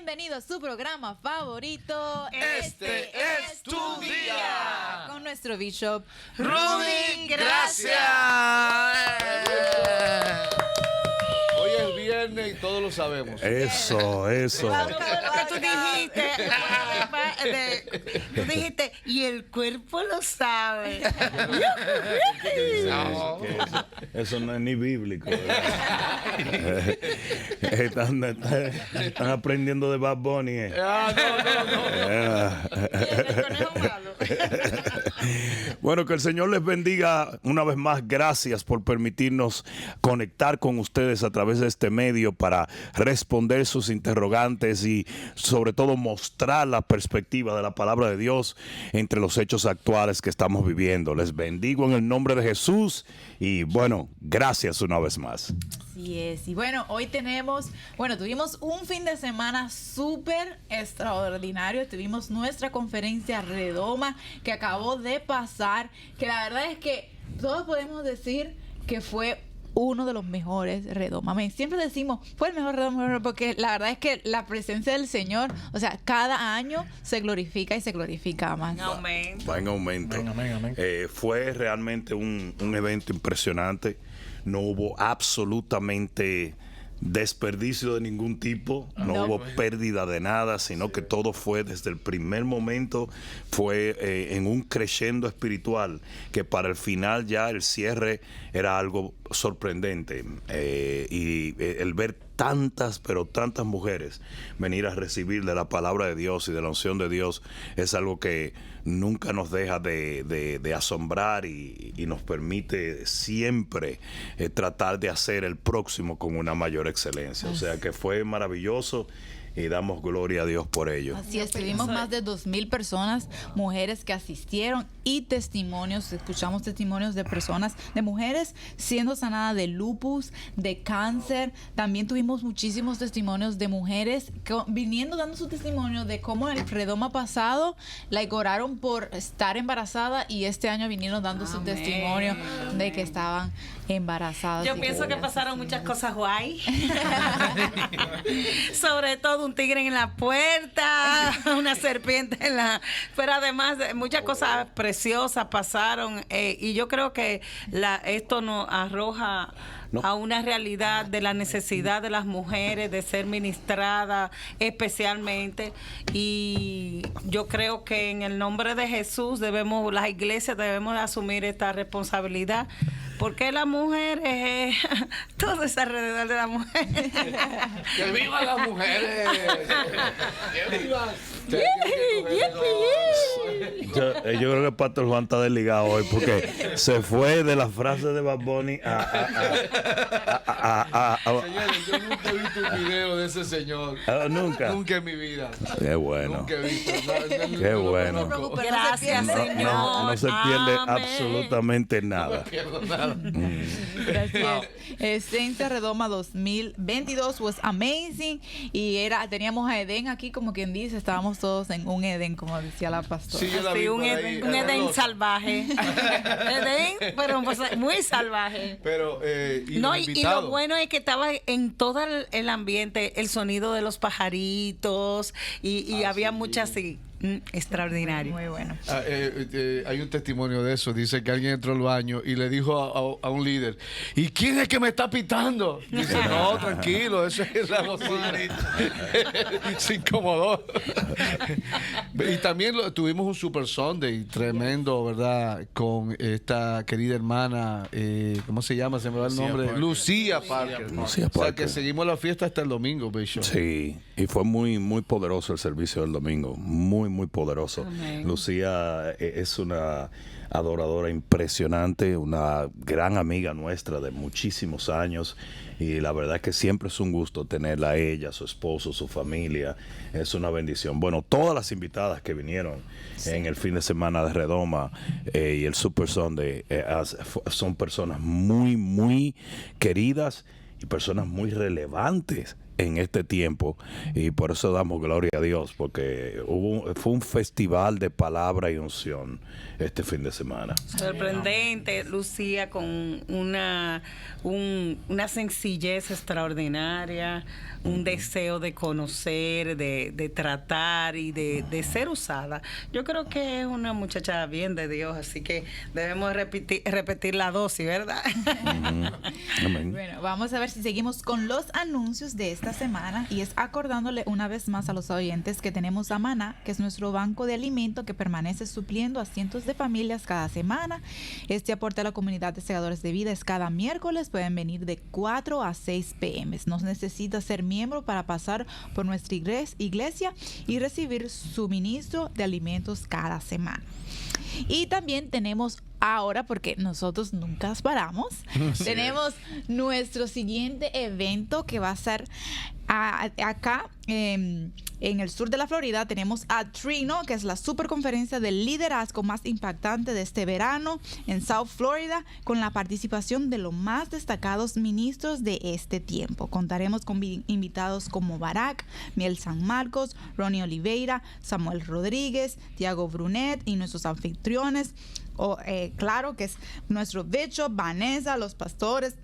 Bienvenido a su programa favorito. Este es tu día. Con nuestro Bishop Rudy, gracias. Hoy es viernes y todos lo sabemos. Eso. Tú dijiste, y el cuerpo lo sabe. No. Eso no es ni bíblico. Están aprendiendo de Bad Bunny. Bueno, que el Señor les bendiga una vez más. Gracias por permitirnos conectar con ustedes a través de este medio para responder sus interrogantes y sobre todo mostrar la perspectiva de la palabra de Dios entre los hechos actuales que estamos viviendo. Les bendigo en el nombre de Jesús y bueno, gracias una vez más. Así es. Y bueno, hoy tuvimos un fin de semana súper extraordinario. Tuvimos nuestra conferencia Redoma que acabó de pasar, que la verdad es que todos podemos decir que fue uno de los mejores Redoma. Siempre decimos, fue el mejor Redoma, porque la verdad es que la presencia del Señor, o sea, cada año se glorifica y se glorifica más. Va en aumento. Amén. Fue realmente un evento impresionante. No hubo absolutamente desperdicio de ningún tipo, no hubo pérdida de nada, sino que todo fue desde el primer momento, fue en un crescendo espiritual, que para el final ya el cierre era algo sorprendente, y el ver tantas mujeres venir a recibir de la palabra de Dios y de la unción de Dios es algo que nunca nos deja de asombrar y nos permite siempre tratar de hacer el próximo con una mayor excelencia. O sea que fue maravilloso y damos gloria a Dios por ello. Así es, tuvimos más de 2,000 personas, mujeres que asistieron y testimonios, escuchamos testimonios de personas, de mujeres siendo sanadas de lupus, de cáncer. También tuvimos muchísimos testimonios de mujeres viniendo dando su testimonio de cómo el Redoma pasado la oraron por estar embarazada y este año vinieron dando su testimonio de que estaban embarazadas. Yo pienso que pasaron muchas cosas guay. Sobre todo un tigre en la puerta, una serpiente en la... Pero además muchas cosas preciosas pasaron, y yo creo que esto nos arroja a una realidad de la necesidad de las mujeres de ser ministradas especialmente, y yo creo que en el nombre de Jesús las iglesias debemos asumir esta responsabilidad, porque la mujer todo es alrededor de la mujer. ¡Que vivan las mujeres! ¡Que vivan! Yo creo que el Pastor Juan está desligado hoy porque se fue de la frase de Bad Bunny Señores, yo nunca he visto un video de ese señor. ¿Nunca? Nunca en mi vida. Qué bueno. Nunca he visto. Qué bueno. Gracias, Señor. No se pierde absolutamente nada. No me pierdo nada. Gracias. Esencia Redoma 2022 was amazing. Y teníamos a Edén aquí, como quien dice, estábamos todos en un Edén, como decía la pastora. Sí, yo la vi un por ahí, Edén, salvaje. Edén, pero muy salvaje. Pero, y lo bueno es que estaba en todo el ambiente, el sonido de los pajaritos, y había muchas así. Extraordinario. Muy bueno. Hay un testimonio de eso. Dice que alguien entró al baño y le dijo a un líder: ¿y quién es que me está pitando? Dice: no, tranquilo, eso es la bocina. Se incomodó. Y también tuvimos un Super Sunday tremendo, ¿verdad? Con esta querida hermana, ¿cómo se llama? Se me va el nombre. Lucía Parker. O sea que seguimos la fiesta hasta el domingo, Bishop. Sí, y fue muy poderoso el servicio del domingo. Muy poderoso. Amén. Lucía es una adoradora impresionante, una gran amiga nuestra de muchísimos años, y la verdad es que siempre es un gusto tenerla a ella, su esposo, su familia. Es una bendición. Bueno, todas las invitadas que vinieron en el fin de semana de Redoma y el Super Sunday son personas muy queridas y personas muy relevantes en este tiempo, y por eso damos gloria a Dios, porque fue un festival de palabra y unción este fin de semana. Sorprendente, Lucía, con una sencillez extraordinaria, un deseo de conocer, de tratar y de ser usada. Yo creo que es una muchacha bien de Dios, así que debemos repetir la dosis, ¿verdad? Amén. Bueno, vamos a ver si seguimos con los anuncios de esta semana, y es acordándole una vez más a los oyentes que tenemos a Maná, que es nuestro banco de alimento que permanece supliendo a cientos de familias cada semana. Este aporte a la comunidad de Segadores de Vida es cada miércoles, pueden venir de 4 a 6 p.m. No necesita ser miembro para pasar por nuestra iglesia y recibir suministro de alimentos cada semana. Y también tenemos ahora, porque nosotros nunca paramos, tenemos nuestro siguiente evento que va a ser acá en el sur de la Florida. Tenemos a Trino, que es la superconferencia de liderazgo más impactante de este verano en South Florida, con la participación de los más destacados ministros de este tiempo. Contaremos con invitados como Barack, Miel San Marcos, Ronnie Oliveira, Samuel Rodríguez, Tiago Brunet y nuestros anfitriones, claro, que es nuestro Bishop, Vanessa, los pastores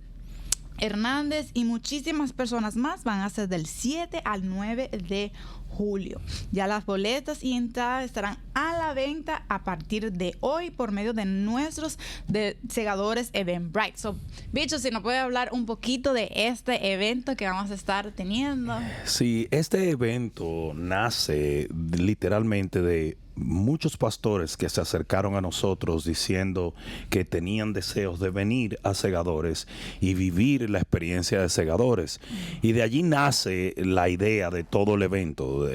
Hernández y muchísimas personas más. Van a ser del 7 al 9 de julio. Ya las boletas y entradas estarán a la venta a partir de hoy por medio de nuestros segadores Eventbrite. Bicho, si nos puede hablar un poquito de este evento que vamos a estar teniendo. Sí, este evento nace literalmente de muchos pastores que se acercaron a nosotros diciendo que tenían deseos de venir a Segadores y vivir la experiencia de Segadores, y de allí nace la idea de todo el evento.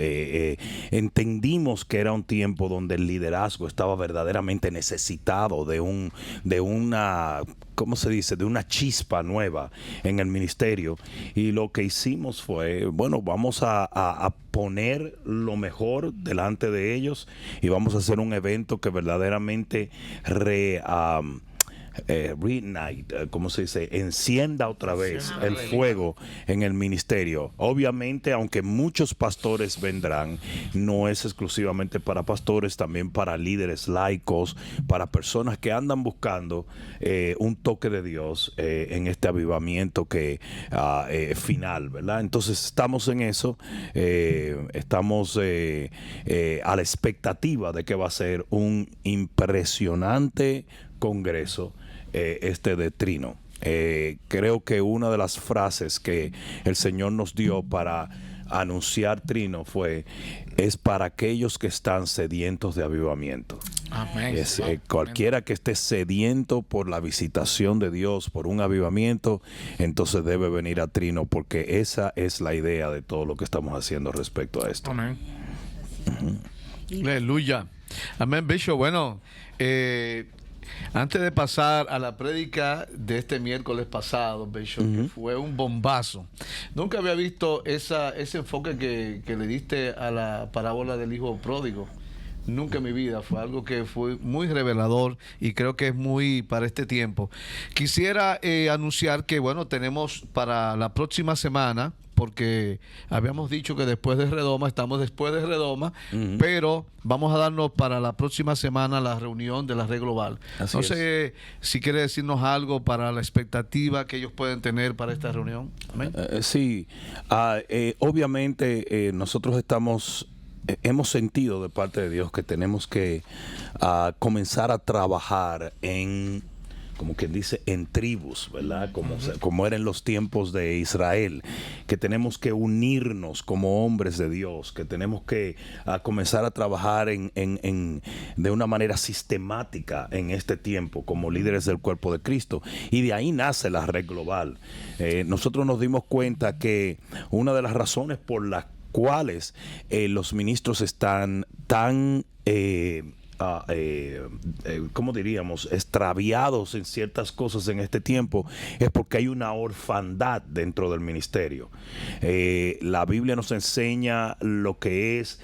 Entendimos que era un tiempo donde el liderazgo estaba verdaderamente necesitado de una, ¿cómo se dice?, de una chispa nueva en el ministerio, y lo que hicimos fue, bueno, vamos a poner lo mejor delante de ellos y vamos a hacer un evento que verdaderamente reignite, ¿cómo se dice?, encienda otra vez el fuego en el ministerio. Obviamente, aunque muchos pastores vendrán, no es exclusivamente para pastores, también para líderes laicos, para personas que andan buscando un toque de Dios en este avivamiento que final, ¿verdad? Entonces estamos en eso, estamos a la expectativa de que va a ser un impresionante congreso de Trino. Creo que una de las frases que el Señor nos dio para anunciar Trino es para aquellos que están sedientos de avivamiento. Amén. Cualquiera que esté sediento por la visitación de Dios, por un avivamiento, entonces debe venir a Trino, porque esa es la idea de todo lo que estamos haciendo respecto a esto. Amén. Aleluya. Amén, Bishop. Bueno, antes de pasar a la prédica de este miércoles pasado, Bishop, que fue un bombazo. Nunca había visto ese enfoque que le diste a la parábola del hijo pródigo. Nunca en mi vida. Fue algo que fue muy revelador y creo que es muy para este tiempo. Quisiera anunciar que, bueno, tenemos para la próxima semana, porque habíamos dicho que después de Redoma, estamos después de Redoma, pero vamos a darnos para la próxima semana la reunión de la Red Global. No sé si quiere decirnos algo para la expectativa que ellos pueden tener para esta reunión. ¿Amén? Sí, obviamente nosotros hemos sentido de parte de Dios que tenemos que comenzar a trabajar como quien dice, en tribus, ¿verdad? Como era en los tiempos de Israel, que tenemos que unirnos como hombres de Dios, que tenemos que comenzar a trabajar de una manera sistemática en este tiempo como líderes del cuerpo de Cristo, y de ahí nace la Red Global. Nosotros nos dimos cuenta que una de las razones por las cuales los ministros están tan ¿cómo diríamos?, extraviados en ciertas cosas en este tiempo, es porque hay una orfandad dentro del ministerio. La Biblia nos enseña lo que es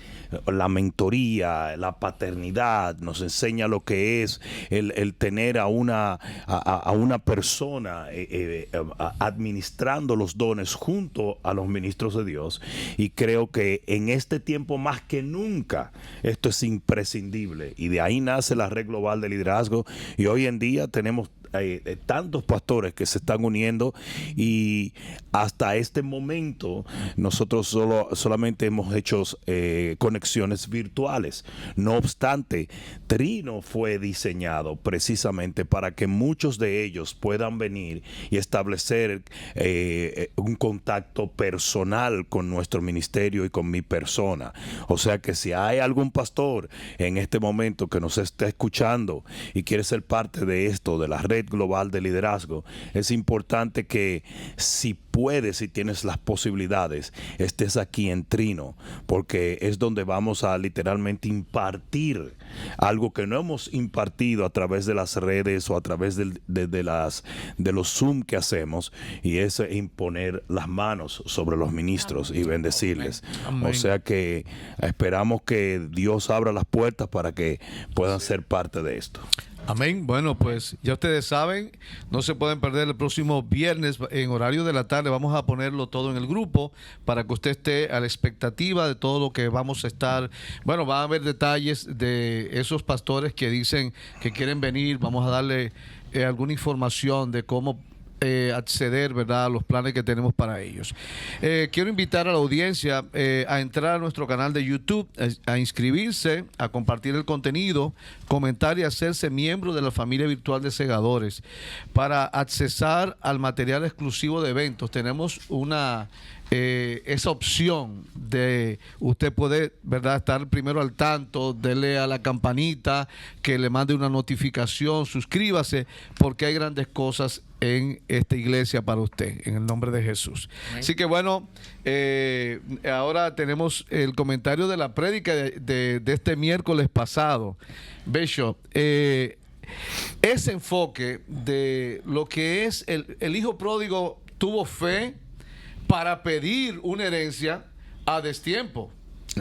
la mentoría, la paternidad, nos enseña lo que es el tener a una persona administrando los dones junto a los ministros de Dios, y creo que en este tiempo más que nunca esto es imprescindible, y de ahí nace la Red Global de Liderazgo, y hoy en día tenemos tantos pastores que se están uniendo, y hasta este momento nosotros solamente hemos hecho conexiones virtuales. No obstante, Trino fue diseñado precisamente para que muchos de ellos puedan venir y establecer un contacto personal con nuestro ministerio y con mi persona. O sea que si hay algún pastor en este momento que nos está escuchando y quiere ser parte de esto, de la Red Global de Liderazgo, es importante que si puedes, si tienes las posibilidades, estés aquí en Trino, porque es donde vamos a literalmente impartir algo que no hemos impartido a través de las redes o a través de los Zoom que hacemos, y es imponer las manos sobre los ministros y bendecirles. Amén. O sea que esperamos que Dios abra las puertas para que puedan ser parte de esto. Amén. Bueno, pues ya ustedes saben, no se pueden perder el próximo viernes en horario de la tarde. Vamos a ponerlo todo en el grupo para que usted esté a la expectativa de todo lo que vamos a estar. Bueno, va a haber detalles de esos pastores que dicen que quieren venir. Vamos a darle alguna información de cómo acceder, ¿verdad?, a los planes que tenemos para ellos. Quiero invitar a la audiencia a entrar a nuestro canal de YouTube, a inscribirse, a compartir el contenido, comentar y hacerse miembro de la familia virtual de Segadores para accesar al material exclusivo de eventos. Tenemos esa opción de usted poder, ¿verdad?, estar primero al tanto, dele a la campanita, que le mande una notificación, suscríbase, porque hay grandes cosas en esta iglesia para usted, en el nombre de Jesús. Así que bueno, ahora tenemos el comentario de la prédica de este miércoles pasado. Bishop, ese enfoque de lo que es el hijo pródigo tuvo fe para pedir una herencia a destiempo,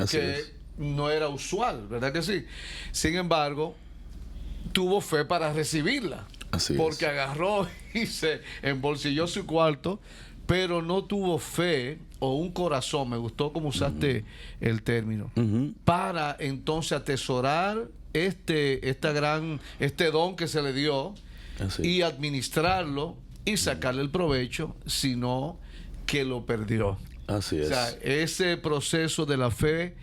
que no era usual, ¿verdad que sí? Sin embargo, tuvo fe para recibirla. Porque agarró y se embolsilló su cuarto, pero no tuvo fe o un corazón, me gustó como usaste el término, para entonces atesorar este don que se le dio y administrarlo y sacarle el provecho, sino que lo perdió. Así es. O sea, ese proceso de la fe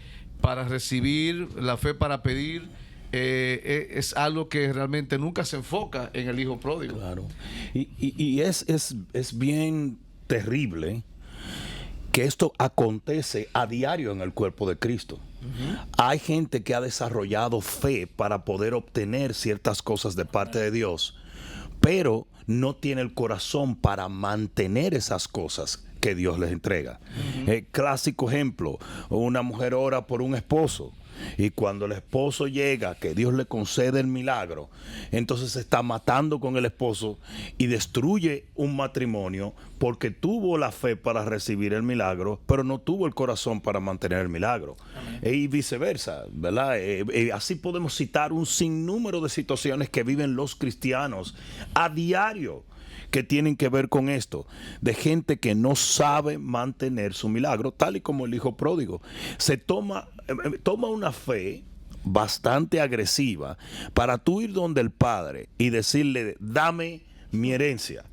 para recibir, la fe para pedir, es algo que realmente nunca se enfoca en el hijo pródigo. Claro. Y es bien terrible que esto acontece a diario en el cuerpo de Cristo. Hay gente que ha desarrollado fe para poder obtener ciertas cosas de parte de Dios, pero no tiene el corazón para mantener esas cosas que Dios les entrega. Clásico ejemplo, una mujer ora por un esposo, y cuando el esposo llega, que Dios le concede el milagro, entonces se está matando con el esposo y destruye un matrimonio porque tuvo la fe para recibir el milagro, pero no tuvo el corazón para mantener el milagro. Y viceversa, ¿verdad? Así podemos citar un sinnúmero de situaciones que viven los cristianos a diario, que tienen que ver con esto, de gente que no sabe mantener su milagro, tal y como el hijo pródigo. Se toma una fe bastante agresiva para tú ir donde el padre y decirle, dame mi herencia.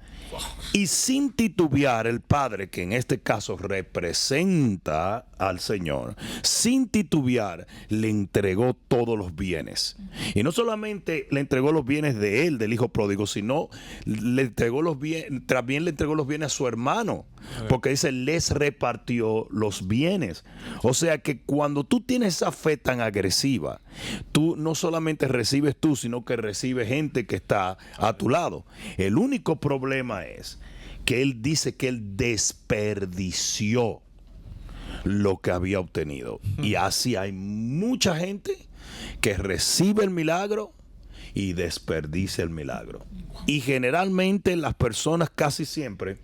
Y sin titubear, el padre, que en este caso representa al Señor, sin titubear le entregó todos los bienes. Y no solamente le entregó los bienes de él, del hijo pródigo, sino le entregó los bienes, también le entregó los bienes a su hermano, porque dice, les repartió los bienes. O sea que cuando tú tienes esa fe tan agresiva, tú no solamente recibes tú, sino que recibe gente que está a tu lado. El único problema es que él dice que él desperdició lo que había obtenido. Y así hay mucha gente que recibe el milagro y desperdicia el milagro. Y generalmente las personas casi siempre,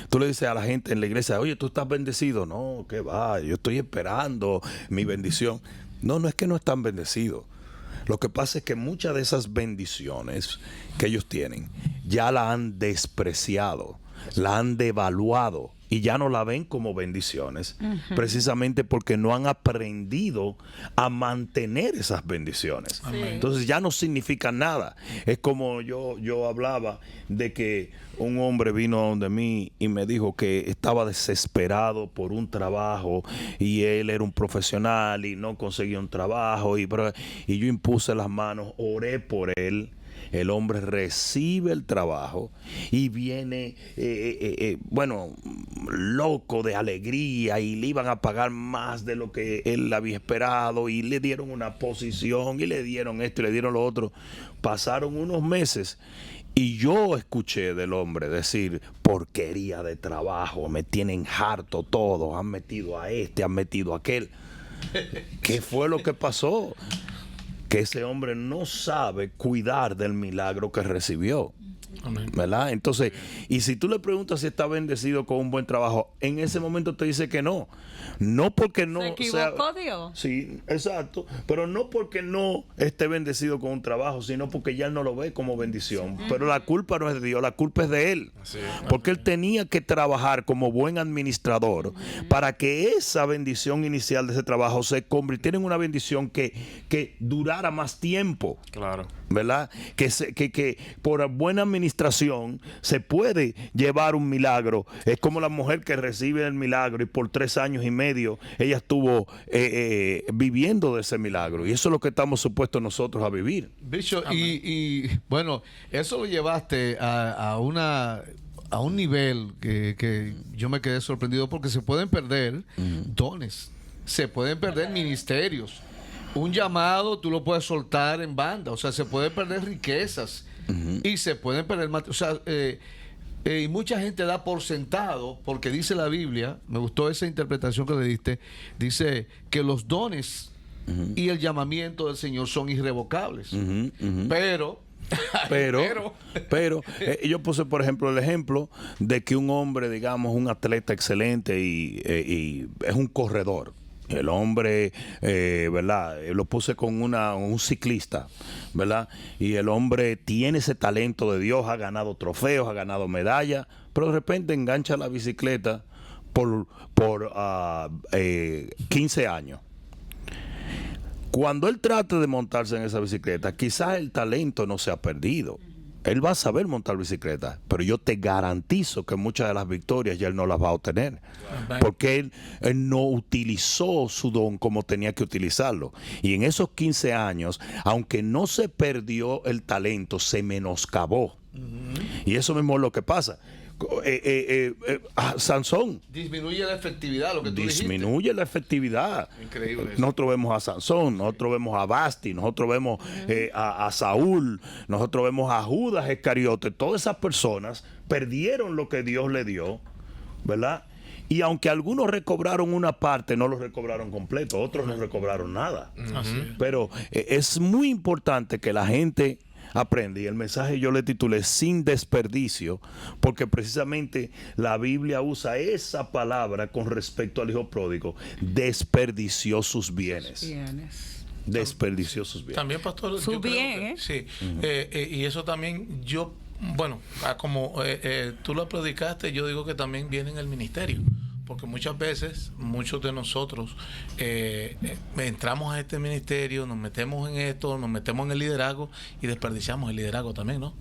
tú le dices a la gente en la iglesia, oye, tú estás bendecido. No, ¿qué va? Yo estoy esperando mi bendición. No, no es que no están bendecidos. Lo que pasa es que muchas de esas bendiciones que ellos tienen ya la han despreciado, la han devaluado y ya no la ven como bendiciones, precisamente porque no han aprendido a mantener esas bendiciones. Sí. Entonces ya no significan nada. Es como yo hablaba de que un hombre vino donde mí y me dijo que estaba desesperado por un trabajo y él era un profesional y no conseguía un trabajo y yo impuse las manos, oré por él. El hombre recibe el trabajo y viene, loco de alegría, y le iban a pagar más de lo que él había esperado y le dieron una posición y le dieron esto y le dieron lo otro. Pasaron unos meses y yo escuché del hombre decir: porquería de trabajo, me tienen harto todos, han metido a este, han metido a aquel. ¿Qué fue lo que pasó? Que ese hombre no sabe cuidar del milagro que recibió. Amén. ¿Verdad? Entonces, y si tú le preguntas si está bendecido con un buen trabajo, en ese momento te dice que no. No porque no ¿se equivocó Dios? Sí, exacto. Pero no porque no esté bendecido con un trabajo, sino porque ya él no lo ve como bendición. Sí. Pero la culpa no es de Dios, la culpa es de él. Sí. Porque él tenía que trabajar como buen administrador para que esa bendición inicial de ese trabajo se convirtiera en una bendición que durara más tiempo. Claro. ¿Verdad? Que por buena administración se puede llevar un milagro. Es como la mujer que recibe el milagro y por 3 años y medio ella estuvo viviendo de ese milagro. Y eso es lo que estamos supuestos nosotros a vivir. Bishop, y bueno, eso lo llevaste a un nivel que yo me quedé sorprendido, porque se pueden perder dones, se pueden perder ministerios. Un llamado tú lo puedes soltar en banda, o sea, se pueden perder riquezas y se pueden perder, o sea, y mucha gente da por sentado, porque dice la Biblia, me gustó esa interpretación que le diste, dice que los dones y el llamamiento del Señor son irrevocables, pero yo puse, por ejemplo, el ejemplo de que un hombre, digamos, un atleta excelente y es un corredor. El hombre, ¿verdad? Lo puse con un ciclista, ¿verdad? Y el hombre tiene ese talento de Dios, ha ganado trofeos, ha ganado medallas, pero de repente engancha la bicicleta por 15 años. Cuando él trate de montarse en esa bicicleta, quizás el talento no se ha perdido. Él va a saber montar bicicleta, pero yo te garantizo que muchas de las victorias ya él no las va a obtener, porque él no utilizó su don como tenía que utilizarlo. Y en esos 15 años, aunque no se perdió el talento, se menoscabó. Y eso mismo es lo que pasa. Sansón disminuye la efectividad, lo que tú disminuye la efectividad. Increíble eso. Nosotros vemos a Sansón, nosotros vemos a Basti, nosotros vemos a Saúl, nosotros vemos a Judas Iscariote. Todas esas personas perdieron lo que Dios le dio, ¿verdad? Y aunque algunos recobraron una parte, no lo recobraron completo, otros no recobraron nada. Pero es muy importante que la gente aprende, y el mensaje yo le titulé Sin Desperdicio, porque precisamente la Biblia usa esa palabra con respecto al hijo pródigo: desperdició sus bienes. Desperdició sus bienes. También, pastor, su bien, sí. Y eso también bueno, como tú lo predicaste, yo digo que también viene en el ministerio. Porque muchas veces, muchos de nosotros entramos a este ministerio, nos metemos en esto, nos metemos en el liderazgo y desperdiciamos el liderazgo también, ¿no?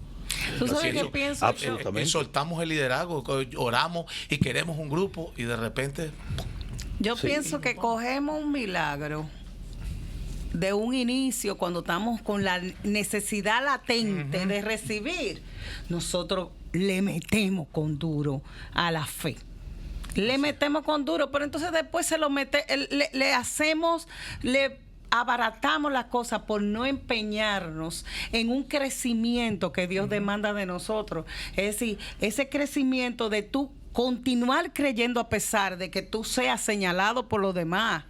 ¿Tú sabes qué pienso? Absolutamente. Soltamos el liderazgo, oramos y queremos un grupo y de repente... Yo pienso que cogemos un milagro de un inicio, cuando estamos con la necesidad latente de recibir, nosotros le metemos con duro a la fe. Le metemos con duro, pero entonces después le abaratamos las cosas por no empeñarnos en un crecimiento que Dios demanda de nosotros. Es decir, ese crecimiento de tú continuar creyendo a pesar de que tú seas señalado por los demás,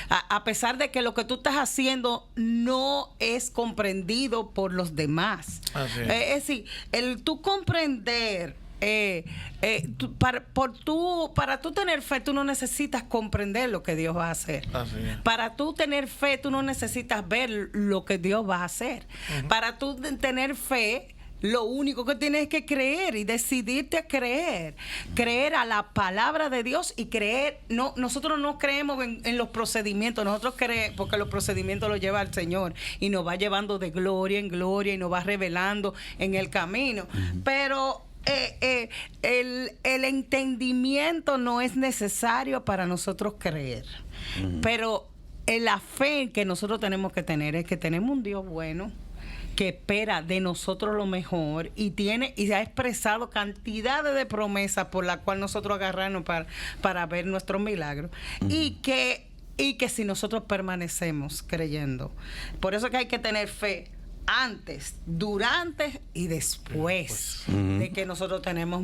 a pesar de que lo que tú estás haciendo no es comprendido por los demás. Así es. Es decir, el tú comprender, para tú tener fe, tú no necesitas comprender lo que Dios va a hacer. Así es. Para tú tener fe, tú no necesitas ver lo que Dios va a hacer. Para tú tener fe, lo único que tienes que creer y decidirte a creer a la palabra de Dios y creer. No, nosotros no creemos en los procedimientos, nosotros creemos porque los procedimientos los lleva el Señor y nos va llevando de gloria en gloria y nos va revelando en el camino. Pero el entendimiento no es necesario para nosotros creer. Pero la fe que nosotros tenemos que tener es que tenemos un Dios bueno que espera de nosotros lo mejor y ha expresado cantidades de promesas por las cuales nosotros agarrarnos para ver nuestro milagro. Y que si nosotros permanecemos creyendo, por eso que hay que tener fe antes, durante y después de que nosotros tenemos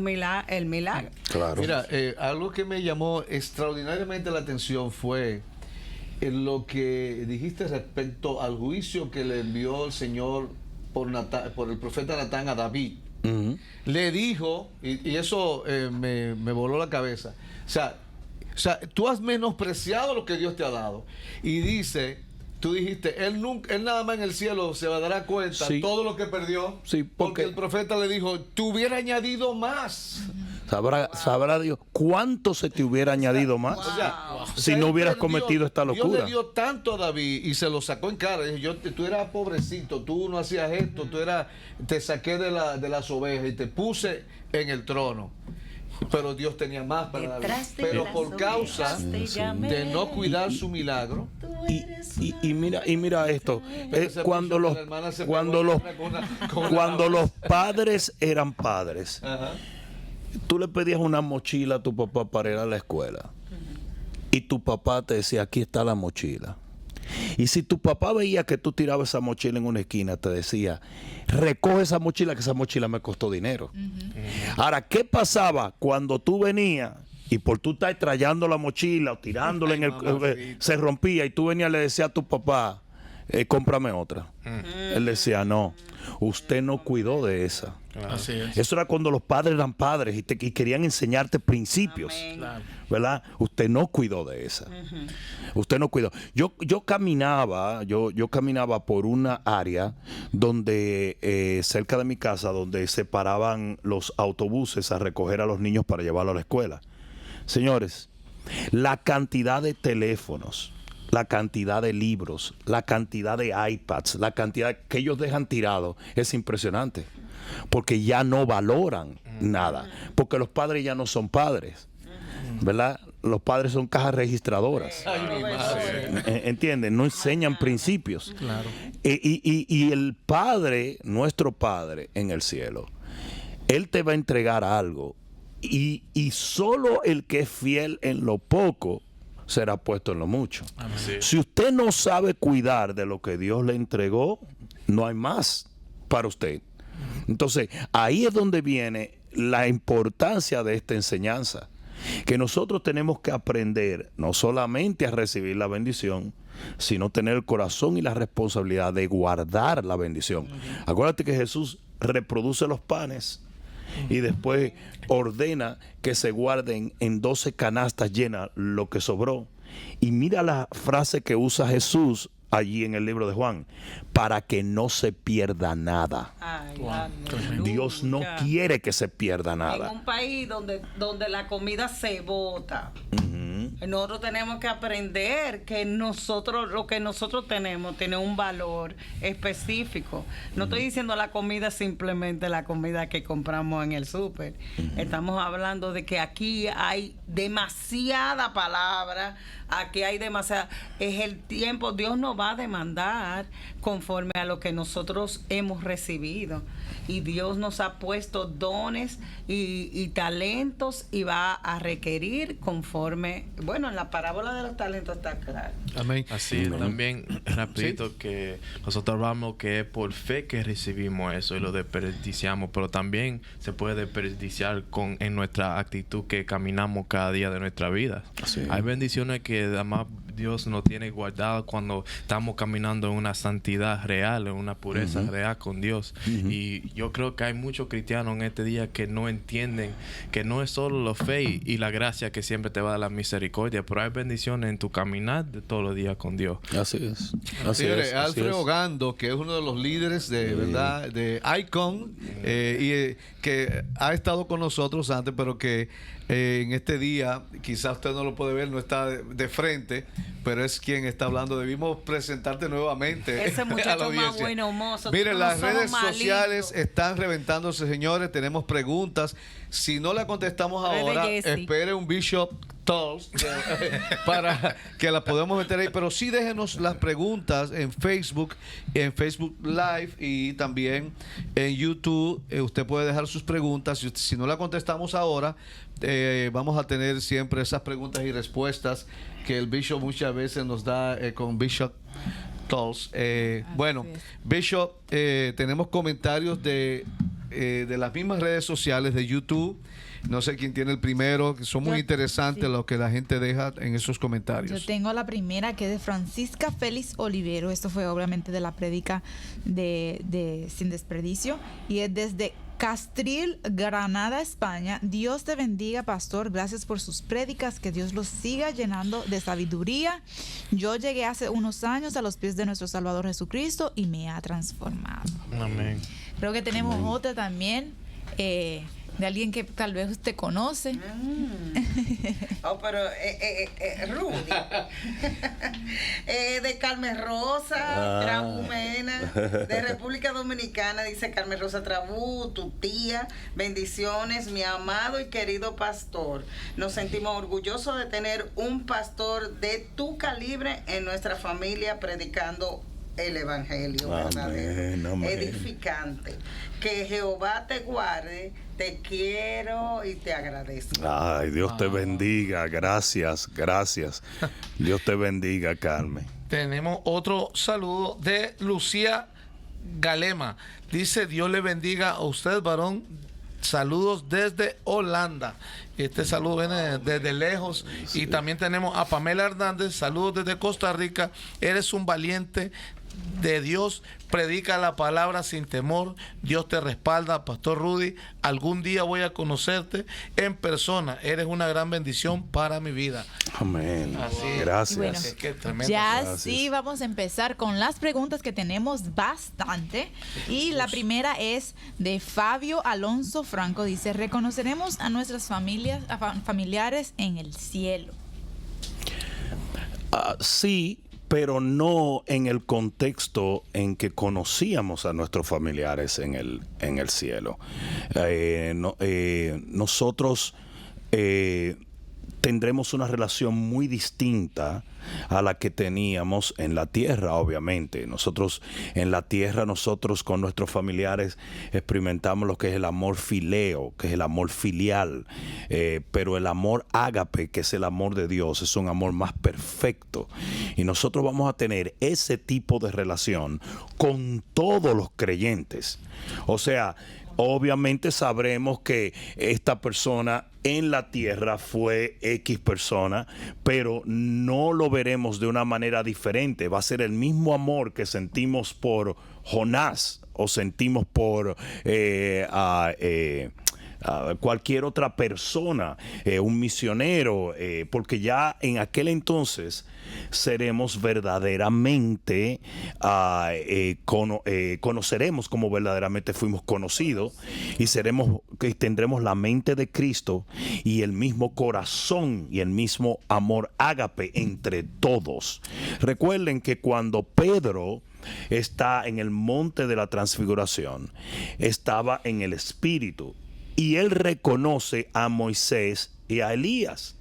el milagro. Claro. Mira, algo que me llamó extraordinariamente la atención fue en lo que dijiste respecto al juicio que le envió el Señor por el profeta Natán a David. Le dijo, y eso me voló la cabeza, o sea, tú has menospreciado lo que Dios te ha dado. Y dice, tú dijiste, él nada más en el cielo se dará cuenta todo lo que perdió. Sí, porque el profeta le dijo, te hubiera añadido más. Sabrá Dios cuánto se te hubiera añadido más si no hubieras cometido esta locura. Dios le dio tanto a David y se lo sacó en cara. Dijo, tú eras pobrecito, tú no hacías esto, te saqué de las ovejas y te puse en el trono. Pero Dios tenía más para David. Pero por causa de no cuidar su milagro. Y mira esto, cuando los padres eran padres, tú le pedías una mochila a tu papá para ir a la escuela y tu papá te decía, aquí está la mochila. Y si tu papá veía que tú tirabas esa mochila en una esquina, te decía, recoge esa mochila, que esa mochila me costó dinero. Ahora, ¿qué pasaba cuando tú venías y por tú estar trayendo la mochila o tirándola se rompía y tú venías y le decías a tu papá, cómprame otra? Él decía, no, usted no cuidó de esa. Así es. Eso era cuando los padres eran padres y querían enseñarte principios. Claro. ¿Verdad? Usted no cuidó de esa. Usted no cuidó. Yo caminaba por una área donde cerca de mi casa, donde se paraban los autobuses a recoger a los niños para llevarlos a la escuela. Señores, la cantidad de teléfonos, la cantidad de libros, la cantidad de iPads, la cantidad que ellos dejan tirado es impresionante. Porque ya no valoran nada. Porque los padres ya no son padres. ¿Verdad? Los padres son cajas registradoras. ¿Entienden? No enseñan principios. Claro. Y el Padre, nuestro Padre en el cielo, Él te va a entregar algo. Y solo el que es fiel en lo poco será puesto en lo mucho. Si usted no sabe cuidar de lo que Dios le entregó, no hay más para usted. Entonces, ahí es donde viene la importancia de esta enseñanza, que nosotros tenemos que aprender no solamente a recibir la bendición, sino tener el corazón y la responsabilidad de guardar la bendición. Acuérdate que Jesús reproduce los panes y después ordena que se guarden en 12 canastas llenas lo que sobró. Y mira la frase que usa Jesús allí en el libro de Juan, para que no se pierda nada. Ay, Dios no quiere que se pierda nada. En un país donde la comida se bota, nosotros tenemos que aprender que lo que nosotros tenemos tiene un valor específico. No estoy diciendo la comida simplemente la comida que compramos en el súper. Estamos hablando de que aquí hay demasiada palabra aquí hay demasiada, es el tiempo, Dios nos va a demandar conforme a lo que nosotros hemos recibido, y Dios nos ha puesto dones y talentos, y va a requerir conforme, bueno, en la parábola de los talentos está claro. Amén. Así es. También rapidito que nosotros hablamos que es por fe que recibimos eso y lo desperdiciamos, pero también se puede desperdiciar en nuestra actitud que caminamos cada día de nuestra vida. Hay bendiciones que además Dios nos tiene guardado cuando estamos caminando en una santidad real, en una pureza real con Dios. Y yo creo que hay muchos cristianos en este día que no entienden que no es solo la fe y la gracia que siempre te va a dar la misericordia, pero hay bendiciones en tu caminar de todos los días con Dios. Así es. Señores, Alfredo Ogando, que es uno de los líderes de verdad de Icon, que ha estado con nosotros antes, pero que en este día, quizás usted no lo puede ver, no está de frente, pero es quien está hablando. Debimos presentarte nuevamente. Ese a la muchacho audiencia. más bueno, mozo. Miren, las redes más sociales lindo. están reventándose, señores. Tenemos preguntas. Si no la contestamos ahora, espere un Bishop Talks para que la podamos meter ahí. Pero sí déjenos las preguntas en Facebook Live, y también en YouTube. Usted puede dejar sus preguntas. Si no la contestamos ahora, vamos a tener siempre esas preguntas y respuestas que el Bishop muchas veces nos da con Bishop Talks. Bueno, Bishop, tenemos comentarios de las mismas redes sociales de YouTube. No sé quién tiene el primero, que son muy interesantes lo que la gente deja en esos comentarios. Yo tengo la primera, que es de Francisca Félix Olivero. Esto fue obviamente de la prédica de Sin Desperdicio, y es desde Castril, Granada, España. Dios te bendiga, pastor. Gracias por sus prédicas. Que Dios los siga llenando de sabiduría. Yo llegué hace unos años a los pies de nuestro Salvador Jesucristo y me ha transformado. Amén. Creo que tenemos otra también, de alguien que tal vez usted conoce. Oh, pero Rudy. De Carmen Rosa Trabú Mena, de República Dominicana. Dice Carmen Rosa Trabú, tu tía. Bendiciones, mi amado y querido pastor. Nos sentimos orgullosos de tener un pastor de tu calibre en nuestra familia, predicando el evangelio verdadero, edificante. Que Jehová te guarde. Te quiero y te agradezco. Ay, Dios te bendiga. Gracias. Dios te bendiga, Carmen. Tenemos otro saludo de Lucía Galema. Dice: Dios le bendiga a usted, varón. Saludos desde Holanda. Este saludo viene desde lejos. Sí. Y también tenemos a Pamela Hernández. Saludos desde Costa Rica. Eres un valiente de Dios, predica la palabra sin temor. Dios te respalda, Pastor Rudy. Algún día voy a conocerte en persona. Eres una gran bendición para mi vida. Amén. Así, gracias. Bueno, ya gracias. Sí, vamos a empezar con las preguntas, que tenemos bastante. Y la primera es de Fabio Alonso Franco. Dice: reconoceremos a nuestras familiares en el cielo. Sí, pero no en el contexto en que conocíamos a nuestros familiares en el cielo. Nosotros tendremos una relación muy distinta a la que teníamos en la tierra, obviamente. Nosotros en la tierra, nosotros con nuestros familiares experimentamos lo que es el amor fileo, que es el amor filial, pero el amor ágape, que es el amor de Dios, es un amor más perfecto. Y nosotros vamos a tener ese tipo de relación con todos los creyentes. O sea, obviamente sabremos que esta persona en la tierra fue X persona, pero no lo veremos de una manera diferente. Va a ser el mismo amor que sentimos por Jonás o sentimos por cualquier otra persona, un misionero, porque ya en aquel entonces seremos verdaderamente, conoceremos como verdaderamente fuimos conocidos, y tendremos la mente de Cristo y el mismo corazón y el mismo amor ágape entre todos. Recuerden que cuando Pedro está en el monte de la transfiguración, estaba en el Espíritu, y él reconoce a Moisés y a Elías.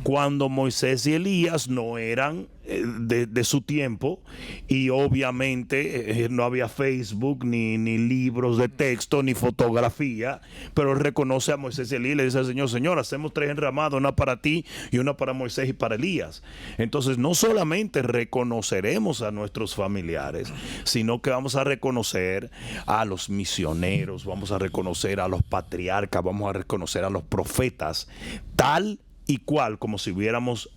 cuando Moisés y Elías no eran de su tiempo, y obviamente no había Facebook, ni libros de texto, ni fotografía, pero él reconoce a Moisés y Elías y le dice al Señor: Señor, hacemos 3 enramadas, una para ti y una para Moisés y para Elías. Entonces no solamente reconoceremos a nuestros familiares, sino que vamos a reconocer a los misioneros, vamos a reconocer a los patriarcas, vamos a reconocer a los profetas, tal y cual como si hubiéramos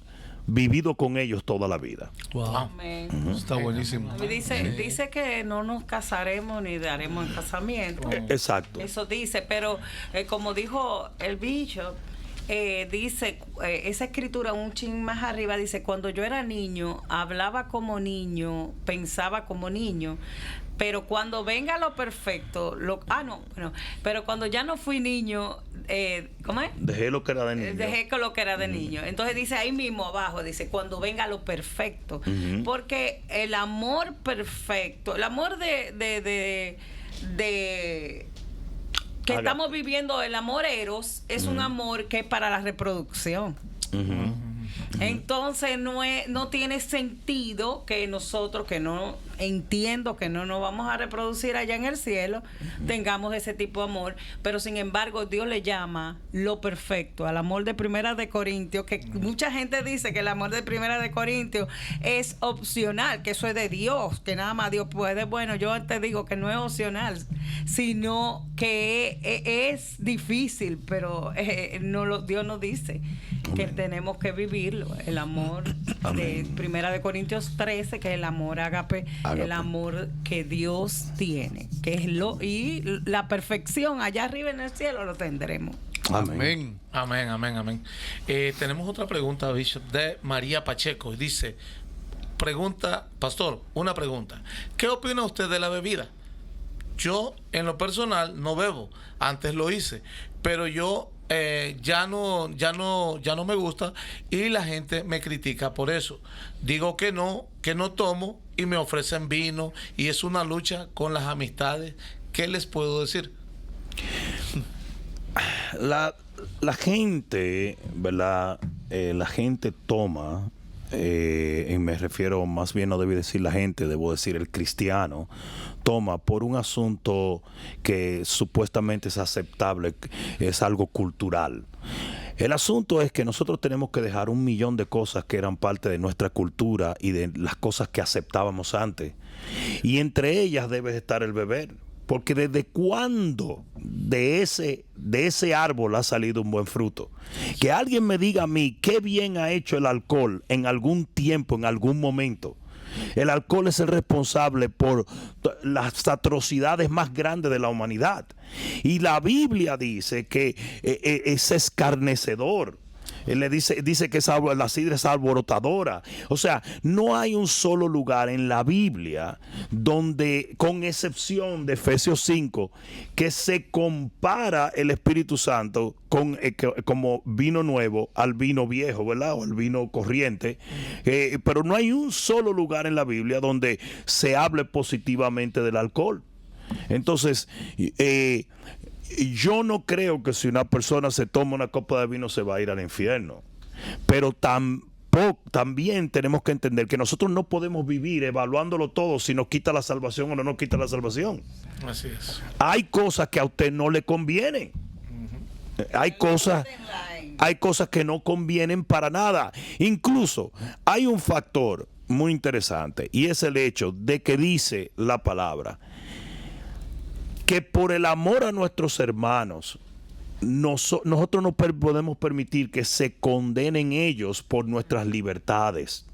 vivido con ellos toda la vida. Wow. Amén. Está buenísimo. Dice que no nos casaremos ni daremos en casamiento. Exacto. Eso dice, pero como dijo el bishop, dice, esa escritura un chin más arriba dice: cuando yo era niño, hablaba como niño, pensaba como niño, pero cuando venga lo perfecto, pero cuando ya no fui niño, ¿cómo es? Dejé lo que era de niño. Dejé lo que era de niño. Entonces dice ahí mismo abajo, dice: cuando venga lo perfecto. Porque el amor perfecto, el amor de que estamos viviendo, el amor eros, es un amor que es para la reproducción. Entonces no tiene sentido que nosotros, que no entiendo que no nos vamos a reproducir allá en el cielo, tengamos ese tipo de amor, pero sin embargo Dios le llama lo perfecto al amor de Primera de Corintios, que mucha gente dice que el amor de Primera de Corintios es opcional, que eso es de Dios, que nada más Dios puede. Bueno, yo te digo que no es opcional, sino que es difícil, pero Dios nos dice que tenemos que vivirlo, el amor de Primera de Corintios 13, que es el amor ágape, el amor que Dios tiene, que es y la perfección allá arriba en el cielo lo tendremos. Amén. Amén, amén, amén. Tenemos otra pregunta, Bishop, de María Pacheco. Dice, pregunta, pastor, una pregunta. ¿Qué opina usted de la bebida? Yo, en lo personal, no bebo. Antes lo hice, pero yo ya no me gusta y la gente me critica por eso. Digo que no tomo y me ofrecen vino y es una lucha con las amistades. ¿Qué les puedo decir? La gente, ¿verdad? La gente toma, y me refiero, más bien no debo decir la gente, debo decir el cristiano, toma por un asunto que supuestamente es aceptable, es algo cultural. El asunto es que nosotros tenemos que dejar 1.000.000 de cosas que eran parte de nuestra cultura y de las cosas que aceptábamos antes. Y entre ellas debe estar el beber. Porque ¿desde cuándo de ese árbol ha salido un buen fruto? Que alguien me diga a mí qué bien ha hecho el alcohol en algún tiempo, en algún momento. El alcohol es el responsable por las atrocidades más grandes de la humanidad. Y la Biblia dice que es escarnecedor. Él le dice que la sidra es alborotadora. O sea, no hay un solo lugar en la Biblia donde, con excepción de Efesios 5, que se compara el Espíritu Santo con como vino nuevo al vino viejo, ¿verdad? O al vino corriente. Pero no hay un solo lugar en la Biblia donde se hable positivamente del alcohol. Entonces, yo no creo que si una persona se toma una copa de vino se va a ir al infierno. Pero también tenemos que entender que nosotros no podemos vivir evaluándolo todo si nos quita la salvación o no nos quita la salvación. Así es. Hay cosas que a usted no le convienen. Hay cosas que no convienen para nada. Incluso hay un factor muy interesante y es el hecho de que dice la palabra que por el amor a nuestros hermanos nosotros no podemos permitir que se condenen ellos por nuestras libertades.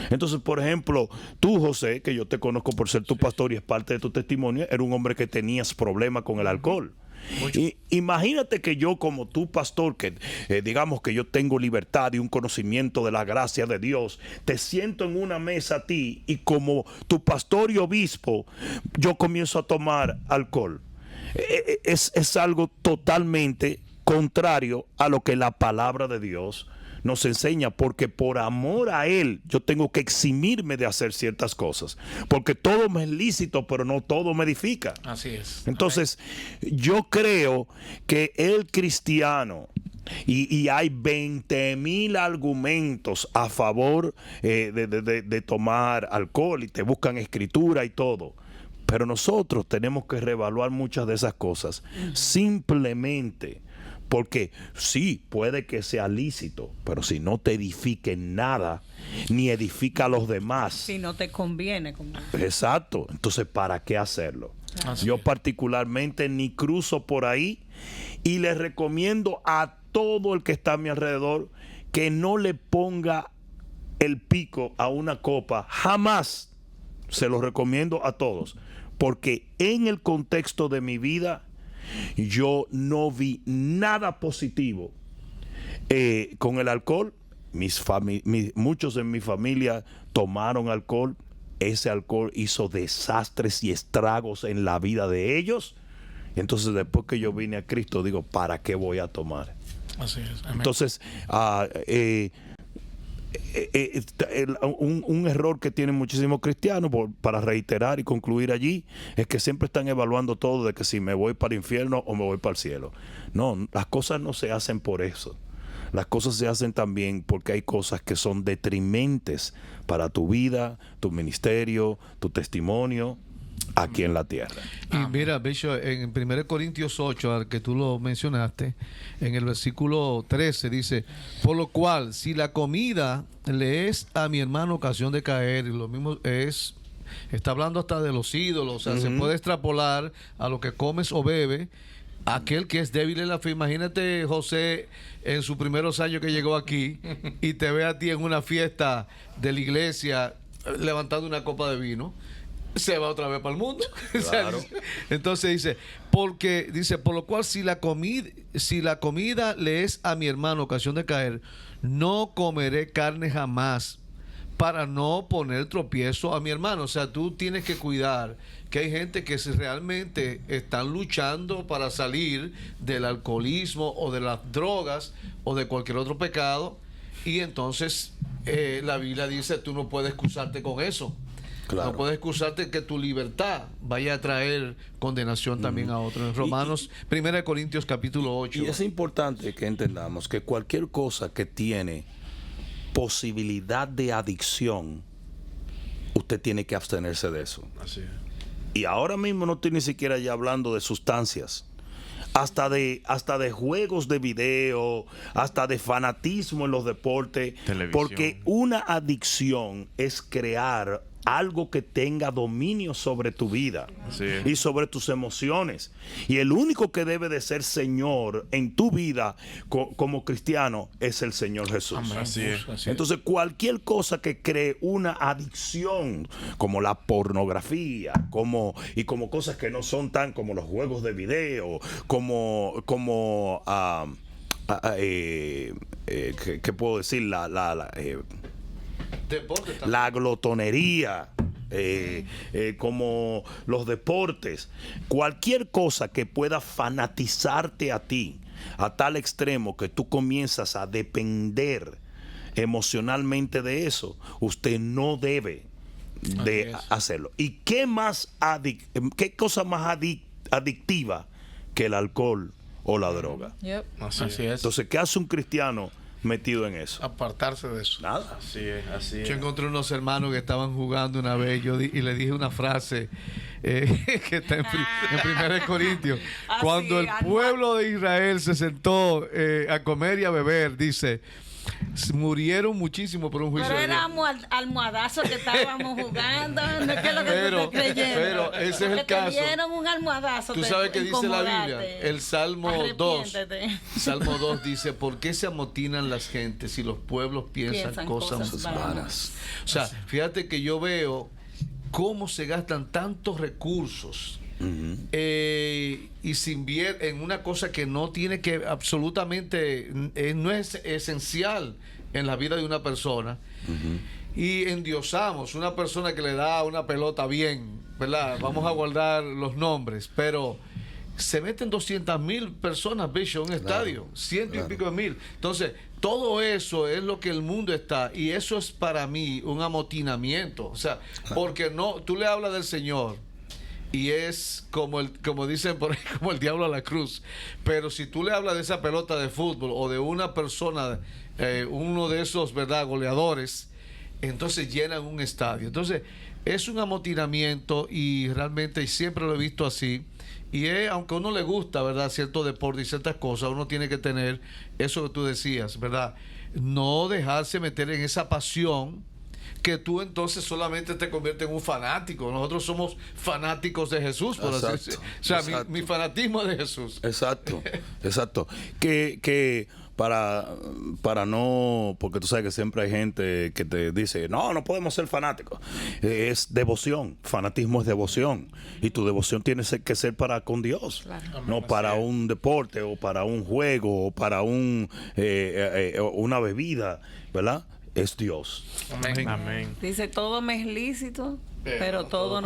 Entonces, por ejemplo, tú, José, que yo te conozco por ser tu pastor y es parte de tu testimonio, era un hombre que tenías problemas con el alcohol. Y imagínate que yo, como tu pastor, que digamos que yo tengo libertad y un conocimiento de la gracia de Dios, te siento en una mesa a ti y como tu pastor y obispo yo comienzo a tomar alcohol. Es algo totalmente contrario a lo que la palabra de Dios nos enseña, porque por amor a Él yo tengo que eximirme de hacer ciertas cosas, porque todo me es lícito, pero no todo me edifica. Así es. Entonces, yo creo que el cristiano Y hay 20,000 argumentos a favor de tomar alcohol y te buscan escritura y todo. Pero nosotros tenemos que reevaluar muchas de esas cosas. Simplemente porque sí, puede que sea lícito, pero si no te edifica en nada, ni edifica a los demás. Si no te conviene. Exacto. Entonces, ¿para qué hacerlo? Yo particularmente ni cruzo por ahí y les recomiendo a todo el que está a mi alrededor que no le ponga el pico a una copa. Jamás. Se lo recomiendo a todos. Porque en el contexto de mi vida, yo no vi nada positivo con el alcohol. Muchos en mi familia tomaron alcohol. Ese alcohol hizo desastres y estragos en la vida de ellos. Entonces, después que yo vine a Cristo, digo, ¿para qué voy a tomar? Así es. Amén. Entonces, un error que tienen muchísimos cristianos, para reiterar y concluir allí, es que siempre están evaluando todo de que si me voy para el infierno o me voy para el cielo. No, las cosas no se hacen por eso. Las cosas se hacen también porque hay cosas que son detrimentes para tu vida, tu ministerio, tu testimonio aquí en la tierra. Y mira, Bishop, en 1 Corintios 8, al que tú lo mencionaste, en el versículo 13 dice: por lo cual, si la comida le es a mi hermano ocasión de caer, y lo mismo está hablando hasta de los ídolos, o sea, se puede extrapolar a lo que comes o bebes. Aquel que es débil en la fe, imagínate José en sus primeros años que llegó aquí y te ve a ti en una fiesta de la iglesia levantando una copa de vino, se va otra vez para el mundo. Claro. Entonces dice, por lo cual si la comida le es a mi hermano ocasión de caer, no comeré carne jamás, para no poner tropiezo a mi hermano. O sea, tú tienes que cuidar que hay gente que realmente están luchando para salir del alcoholismo o de las drogas o de cualquier otro pecado, y entonces la Biblia dice, tú no puedes excusarte con eso. Claro. No puedes excusarte que tu libertad vaya a traer condenación también a otros. En Romanos, 1 Corintios capítulo 8. Y es importante que entendamos que cualquier cosa que tiene posibilidad de adicción, usted tiene que abstenerse de eso. Así es. Y ahora mismo no estoy ni siquiera ya hablando de sustancias, hasta de juegos de video, hasta de fanatismo en los deportes, televisión. Porque una adicción es crear algo que tenga dominio sobre tu vida y sobre tus emociones. Y el único que debe de ser Señor en tu vida como cristiano es el Señor Jesús. Así es. Entonces, cualquier cosa que cree una adicción, como la pornografía, como cosas que no son tan, como los juegos de video, ¿qué puedo decir? La glotonería, como los deportes, cualquier cosa que pueda fanatizarte a ti a tal extremo que tú comienzas a depender emocionalmente de eso, usted no debe de hacerlo. ¿Y qué cosa más adictiva que el alcohol o la droga? Yep. Así es. Entonces, ¿qué hace un cristiano metido en eso? Apartarse de eso. Nada. Así es. Yo encontré unos hermanos que estaban jugando una vez y le dije una frase que está en 1 Corintios. Cuando el pueblo de Israel se sentó a comer y a beber, dice, murieron muchísimo por un juicio pero de Dios. éramos almohadazos que estábamos jugando. ¿No? ¿Qué es lo que tú estás creyendo? Pero ese es el caso. Te dieron un almohadazo. Tú sabes qué dice la Biblia. El Salmo 2. Salmo 2 dice, ¿por qué se amotinan las gentes si los pueblos piensan cosas vanas? O sea, fíjate que yo veo cómo se gastan tantos recursos y se invierte en una cosa que no tiene que absolutamente no es esencial en la vida de una persona, y endiosamos una persona que le da una pelota bien, ¿verdad? Vamos a guardar los nombres, pero se meten 200,000 personas, Bishop, en un estadio, ciento y pico de mil. Entonces, todo eso es lo que el mundo está, y eso es para mí un amotinamiento. O sea, porque no, tú le hablas del Señor y es como dicen por ahí, como el diablo a la cruz. Pero si tú le hablas de esa pelota de fútbol o de una persona, uno de esos, ¿verdad?, goleadores, entonces llenan un estadio. Entonces es un amotinamiento y realmente siempre lo he visto así. Y aunque a uno le gusta, ¿verdad?, cierto deporte y ciertas cosas, uno tiene que tener eso que tú decías, ¿verdad? No dejarse meter en esa pasión que tú entonces solamente te conviertes en un fanático. Nosotros somos fanáticos de Jesús, por así decirlo. O sea, mi fanatismo es de Jesús. Exacto, exacto. Que para no, porque tú sabes que siempre hay gente que te dice, no podemos ser fanáticos. Es devoción, fanatismo es devoción. Y tu devoción tiene que ser para con Dios, Claro. no para un deporte o para un juego o para una bebida, ¿verdad? Es Dios. Amén. Amén. Dice, todo me es lícito, pero todo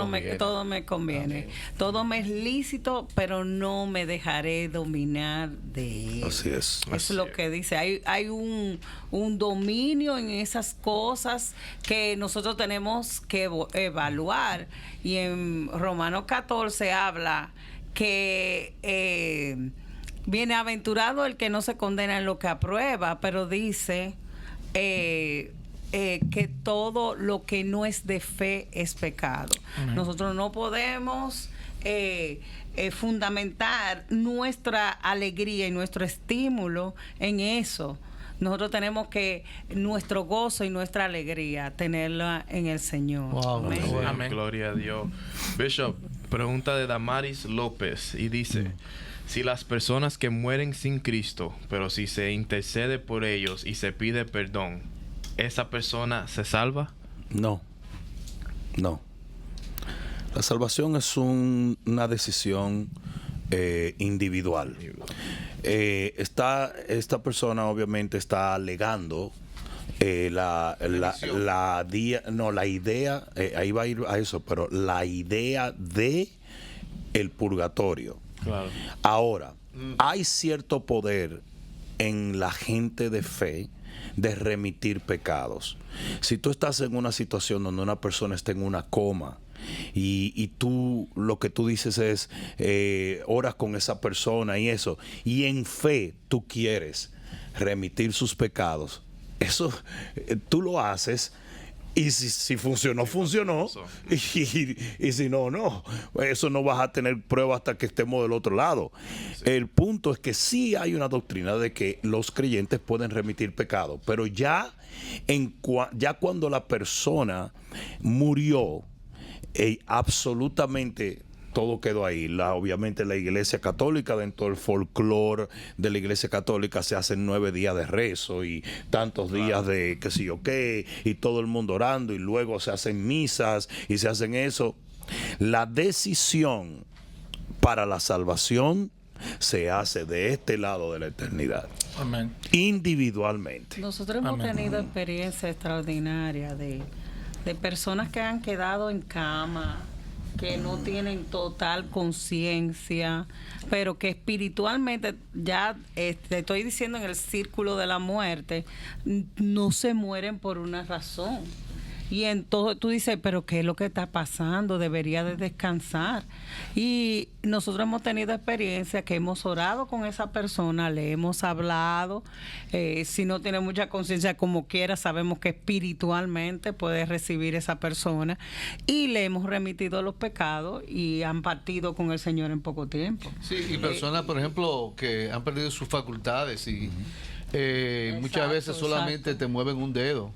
me conviene. Amén. Todo me es lícito, pero no me dejaré dominar de él. Así es. Es lo que dice. Hay un dominio en esas cosas que nosotros tenemos que evaluar. Y en Romanos 14 habla que bienaventurado el que no se condena en lo que aprueba, pero dice que todo lo que no es de fe es pecado. Nosotros no podemos fundamentar nuestra alegría y nuestro estímulo en eso. Nosotros tenemos que nuestro gozo y nuestra alegría tenerla en el Señor. Wow, Amén. Sí, Amén. Gloria a Dios. Bishop, pregunta de Damaris López y dice, si las personas que mueren sin Cristo, pero si se intercede por ellos y se pide perdón, ¿esa persona se salva? No. La salvación es una decisión individual. Esta persona obviamente está alegando la idea, ahí va a ir a eso, pero la idea de el purgatorio. Claro. Ahora, hay cierto poder en la gente de fe de remitir pecados. Si tú estás en una situación donde una persona está en una coma y tú lo que tú dices es oras con esa persona y eso, y en fe tú quieres remitir sus pecados, eso tú lo haces. Y si funcionó, funcionó. Y si no. Eso no vas a tener prueba hasta que estemos del otro lado. Sí. El punto es que sí hay una doctrina de que los creyentes pueden remitir pecado. Pero ya cuando la persona murió, absolutamente todo quedó ahí. Obviamente la Iglesia Católica, dentro del folclore de la Iglesia Católica, se hacen 9 días de rezo y tantos días de qué sé yo qué, y todo el mundo orando, y luego se hacen misas y se hacen eso. La decisión para la salvación se hace de este lado de la eternidad. Amén. Individualmente. Nosotros hemos tenido experiencia extraordinaria de personas que han quedado en cama, que no tienen total conciencia, pero que espiritualmente, ya te estoy diciendo, en el círculo de la muerte, no se mueren por una razón. Y entonces tú dices, pero ¿qué es lo que está pasando? Debería de descansar. Y nosotros hemos tenido experiencia que hemos orado con esa persona, le hemos hablado. Si no tiene mucha conciencia, como quiera, sabemos que espiritualmente puede recibir esa persona. Y le hemos remitido los pecados y han partido con el Señor en poco tiempo. Sí, y personas, por ejemplo, que han perdido sus facultades y muchas veces solamente te mueven un dedo.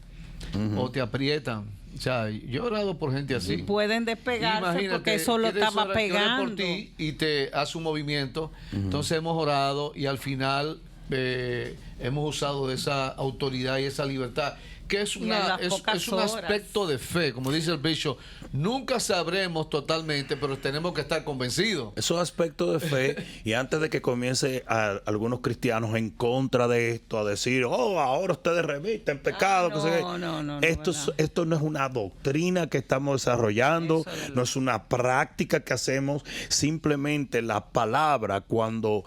O te aprietan. O sea, yo he orado por gente así. Y pueden despegarse. Imagínate, porque eso lo estaba que ore pegando. por ti y te hace un movimiento. Entonces hemos orado y al final hemos usado de esa autoridad y esa libertad, que es un aspecto de fe, como dice el Bishop. Nunca sabremos totalmente, pero tenemos que estar convencidos. Esos aspectos de fe, y antes de que comience algunos cristianos en contra de esto, a decir, ahora ustedes remiten pecado. Esto no es una doctrina que estamos desarrollando, no es una práctica que hacemos. Simplemente la palabra, cuando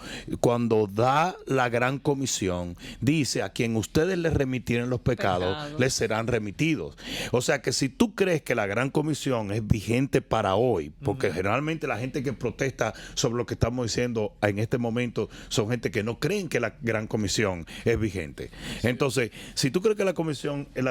da la gran comisión, dice: a quien ustedes les remitieren los pecados, les serán remitidos. O sea que si tú crees que la Gran Comisión es vigente para hoy, porque generalmente la gente que protesta sobre lo que estamos diciendo en este momento son gente que no creen que la Gran Comisión es vigente. Entonces, si tú crees que la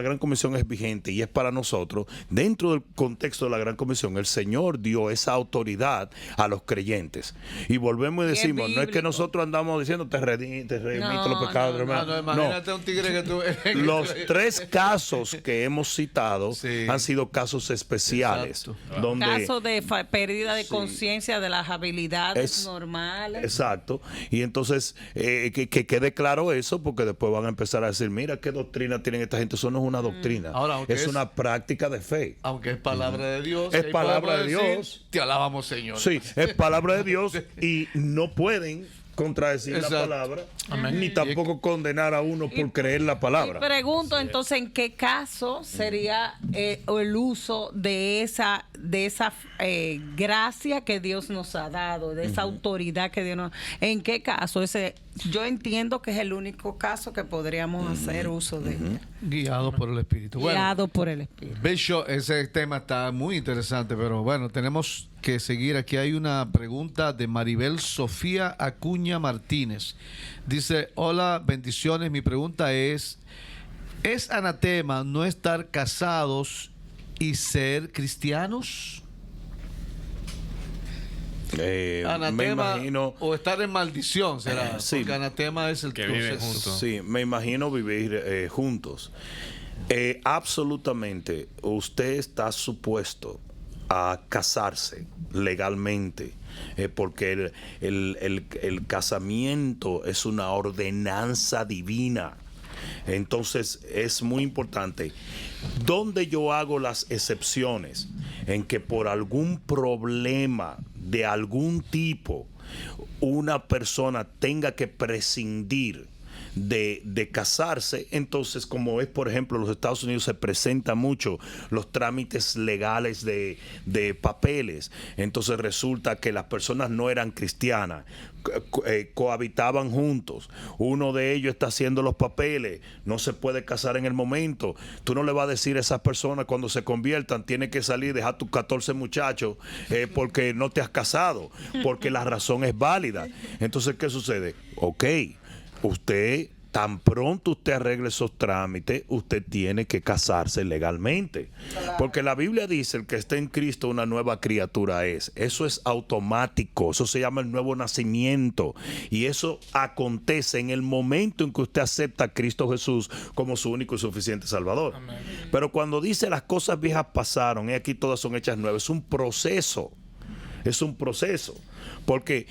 Gran Comisión es vigente y es para nosotros, dentro del contexto de la Gran Comisión, el Señor dio esa autoridad a los creyentes. Y volvemos y decimos, no es que nosotros andamos diciendo te remito los pecados, hermano. Imagínate un tigre que tú... Los 3 casos que hemos citado han sido casos especiales. Donde, casos de pérdida de conciencia de las habilidades normales. Exacto. Y entonces, que quede claro eso, porque después van a empezar a decir, mira qué doctrina tienen esta gente. Eso no es una doctrina. Ahora, es una práctica de fe. Aunque es palabra de Dios. Es palabra de Dios. Te alabamos, Señor. Sí, es palabra de Dios y no pueden contradecir la palabra, ni tampoco condenar a uno por creer la palabra. Y pregunto entonces, ¿en qué caso sería el uso de esa gracia que Dios nos ha dado, de esa autoridad que Dios nos... ¿En qué caso? Yo entiendo que es el único caso que podríamos hacer uso de ella. Guiados por el Espíritu. Guiados por el Espíritu. Bishop, ese tema está muy interesante, pero bueno, tenemos que seguir. Aquí hay una pregunta de Maribel Sofía Acuña Martínez. Dice, hola, bendiciones. Mi pregunta ¿es anatema no estar casados y ser cristianos? Anatema, me imagino, o estar en maldición será, sí, porque anatema es el que viven juntos. Sí, me imagino vivir juntos. Absolutamente, usted está supuesto a casarse legalmente, porque el casamiento es una ordenanza divina. Entonces es muy importante. ¿Dónde yo hago las excepciones? En que por algún problema de algún tipo una persona tenga que prescindir de casarse. Entonces, como es, por ejemplo, en los Estados Unidos se presenta mucho los trámites legales de papeles. Entonces resulta que las personas no eran cristianas, cohabitaban juntos. Uno de ellos está haciendo los papeles, no se puede casar en el momento. Tú no le vas a decir a esas personas cuando se conviertan, tienes que salir, dejar tus 14 muchachos porque no te has casado, porque la razón es válida. Entonces, ¿qué sucede? Ok, usted, tan pronto usted arregle esos trámites, usted tiene que casarse legalmente. Porque la Biblia dice, el que está en Cristo una nueva criatura es. Eso es automático, eso se llama el nuevo nacimiento. Y eso acontece en el momento en que usted acepta a Cristo Jesús como su único y suficiente Salvador. Amén. Pero cuando dice las cosas viejas pasaron y aquí todas son hechas nuevas, es un proceso. Es un proceso. Porque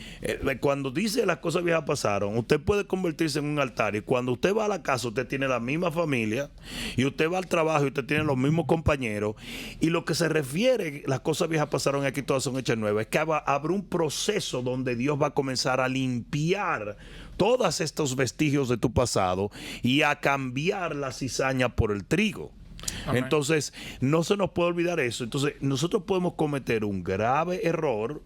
cuando dice las cosas viejas pasaron, usted puede convertirse en un altar y cuando usted va a la casa usted tiene la misma familia y usted va al trabajo y usted tiene los mismos compañeros, y lo que se refiere las cosas viejas pasaron y aquí todas son hechas nuevas es que habrá un proceso donde Dios va a comenzar a limpiar todos estos vestigios de tu pasado y a cambiar la cizaña por el trigo. Amén. Entonces no se nos puede olvidar eso. Entonces nosotros podemos cometer un grave error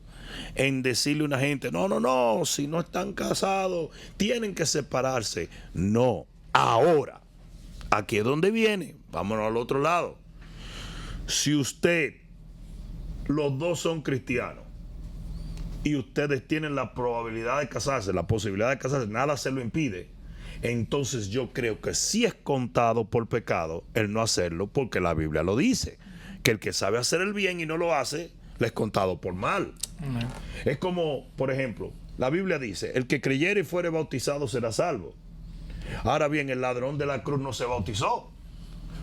en decirle a una gente, no, si no están casados tienen que separarse. No, ahora, aquí es donde viene, vámonos al otro lado. Si los dos son cristianos y ustedes tienen la probabilidad de casarse, la posibilidad de casarse, nada se lo impide, entonces yo creo que sí es contado por pecado el no hacerlo, porque la Biblia lo dice, que el que sabe hacer el bien y no lo hace, le es contado por mal. Es como, por ejemplo, la Biblia dice, el que creyere y fuere bautizado será salvo. Ahora bien, el ladrón de la cruz no se bautizó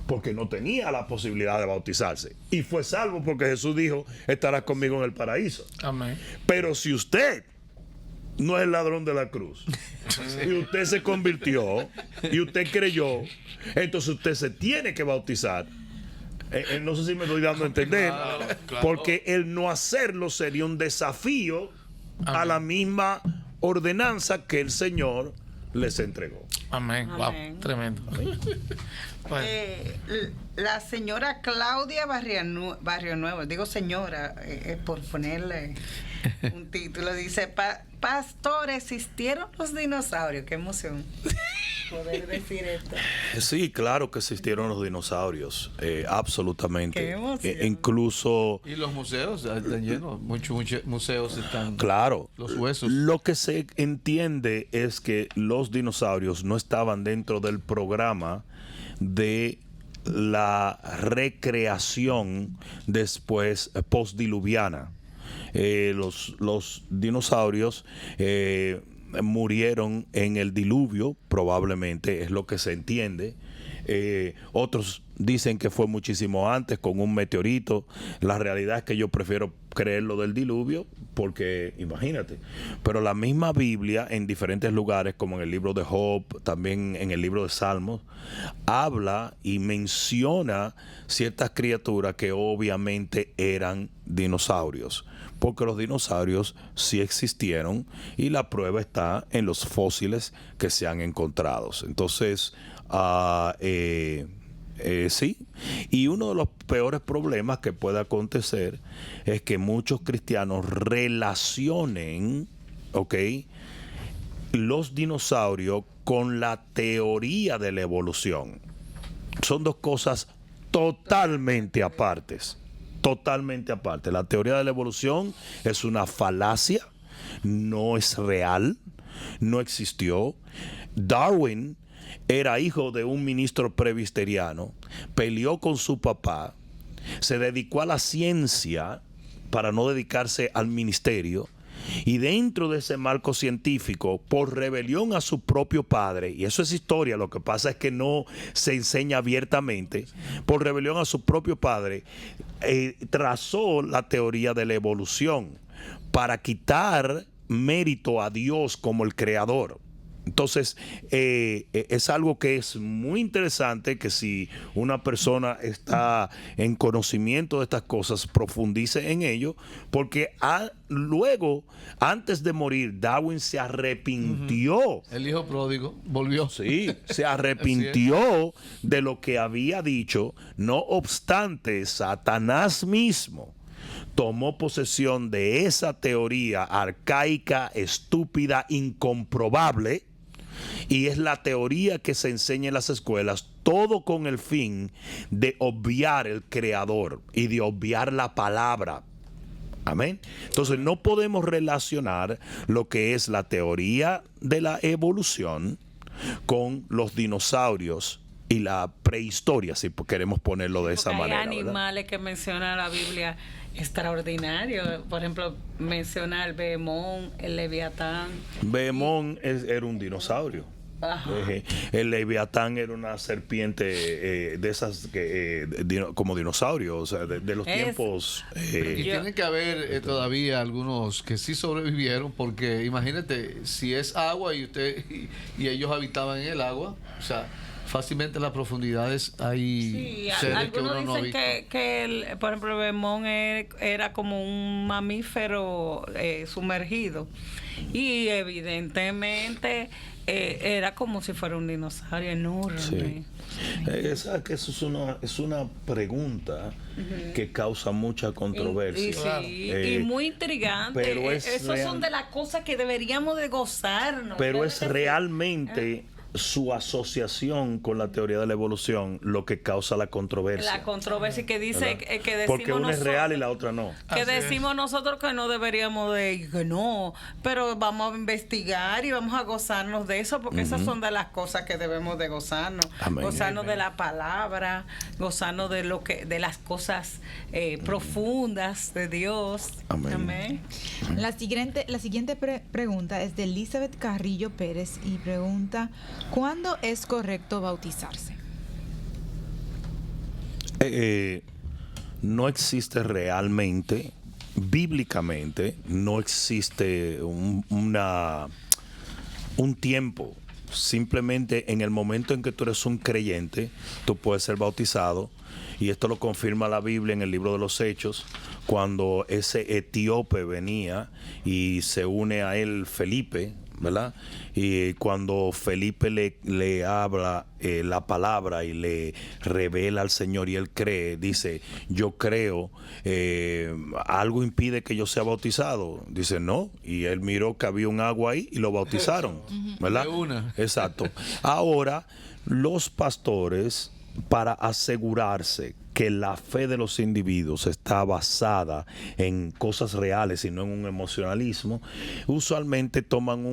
porque no tenía la posibilidad de bautizarse y fue salvo porque Jesús dijo, estarás conmigo en el paraíso. Amén. Pero si usted no es el ladrón de la cruz y usted se convirtió y usted creyó, entonces usted se tiene que bautizar. No sé si me estoy dando a entender, claro. Porque el no hacerlo sería un desafío a la misma ordenanza que el Señor les entregó. Amén. Amén. Wow, tremendo. Bueno. La señora Claudia Barrio Nuevo, digo señora, por ponerle un título, dice, pastor, ¿existieron los dinosaurios? Qué emoción. poder decir esto. Sí, claro que existieron los dinosaurios, absolutamente. Qué emoción. Incluso, Y los museos están llenos, muchos museos están. claro, Los huesos. lo que se entiende es que los dinosaurios no estaban dentro del programa de la recreación después postdiluviana. Los dinosaurios murieron en el diluvio, probablemente, es lo que se entiende. Otros dicen que fue muchísimo antes, con un meteorito. La realidad es que yo prefiero creer lo del diluvio, porque imagínate. Pero la misma Biblia, en diferentes lugares, como en el libro de Job, también en el libro de Salmos, habla y menciona ciertas criaturas que obviamente eran dinosaurios, porque los dinosaurios sí existieron y la prueba está en los fósiles que se han encontrado. Entonces, sí, y uno de los peores problemas que puede acontecer es que muchos cristianos relacionen, ¿ok?, los dinosaurios con la teoría de la evolución. Son dos cosas totalmente apartes. Totalmente aparte. La teoría de la evolución es una falacia, no es real, no existió. Darwin era hijo de un ministro presbiteriano, peleó con su papá, se dedicó a la ciencia para no dedicarse al ministerio, y dentro de ese marco científico, por rebelión a su propio padre, y eso es historia, lo que pasa es que no se enseña abiertamente, por rebelión a su propio padre, trazó la teoría de la evolución para quitar mérito a Dios como el creador. Entonces, es algo que es muy interesante, que si una persona está en conocimiento de estas cosas, profundice en ello, porque luego, antes de morir, Darwin se arrepintió. El hijo pródigo volvió. Sí, se arrepintió de lo que había dicho. No obstante, Satanás mismo tomó posesión de esa teoría arcaica, estúpida, incomprobable, y es la teoría que se enseña en las escuelas, todo con el fin de obviar el creador y de obviar la palabra. Amén. Entonces no podemos relacionar lo que es la teoría de la evolución con los dinosaurios y la prehistoria, si queremos ponerlo de esa Porque manera. hay animales, ¿verdad?, que menciona la Biblia extraordinarios. Por ejemplo, menciona el Behemón, el Leviatán. Behemón era un dinosaurio. Ajá. El Leviatán era una serpiente de esas como dinosaurio, o sea, de los tiempos. Y tienen que haber todavía algunos que sí sobrevivieron, porque imagínate, si es agua y y ellos habitaban en el agua, o sea, fácilmente en las profundidades hay seres que uno no ha visto. que por ejemplo, el Behemón era como un mamífero sumergido, y evidentemente era como si fuera un dinosaurio enorme. Sí. Que eso es una pregunta que causa mucha controversia. Y muy intrigante. Pero Esas son de las cosas que deberíamos de gozarnos. Pero es realmente su asociación con la teoría de la evolución lo que causa la controversia. La controversia que dice que decimos porque una es nosotros, real y la otra no. que decimos nosotros que no deberíamos de, que no, pero vamos a investigar y vamos a gozarnos de eso, porque esas son de las cosas que debemos de gozarnos. Amén. Gozarnos de la palabra, gozarnos de las cosas profundas de Dios. Amén. Amén. La siguiente pregunta es de Elizabeth Carrillo Pérez y pregunta: ¿cuándo es correcto bautizarse? No existe realmente, bíblicamente, no existe un tiempo. Simplemente en el momento en que tú eres un creyente, tú puedes ser bautizado. Y esto lo confirma la Biblia en el libro de los Hechos, cuando ese etíope venía y se une a él Felipe, ¿verdad? Y cuando Felipe le habla la palabra y le revela al Señor y él cree, dice, yo creo, algo impide que yo sea bautizado. Dice, no. Y él miró que había un agua ahí y lo bautizaron, ¿verdad? De una. Exacto. Ahora, los pastores, para asegurarse que la fe de los individuos está basada en cosas reales y no en un emocionalismo, usualmente toman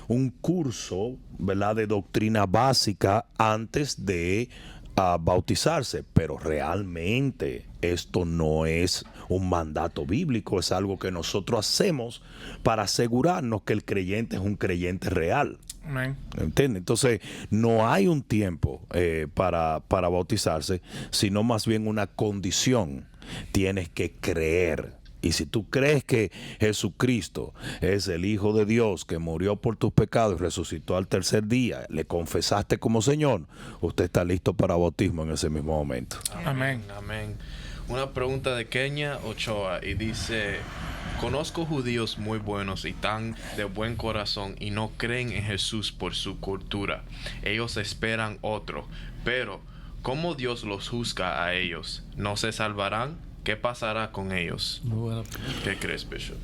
un curso, ¿verdad?, de doctrina básica antes de bautizarse, pero realmente esto no es un mandato bíblico, es algo que nosotros hacemos para asegurarnos que el creyente es un creyente real. Amén. ¿Entiendes? Entonces, no hay un tiempo para bautizarse, sino más bien una condición. Tienes que creer. Y si tú crees que Jesucristo es el Hijo de Dios que murió por tus pecados y resucitó al tercer día, le confesaste como Señor, usted está listo para bautismo en ese mismo momento. Amén. Amén. Una pregunta de Kenia Ochoa y dice: conozco judíos muy buenos y tan de buen corazón y no creen en Jesús por su cultura. Ellos esperan otro. Pero, ¿cómo Dios los juzga a ellos? ¿No se salvarán? ¿Qué pasará con ellos? Muy buena pregunta. ¿Qué crees, Bishop?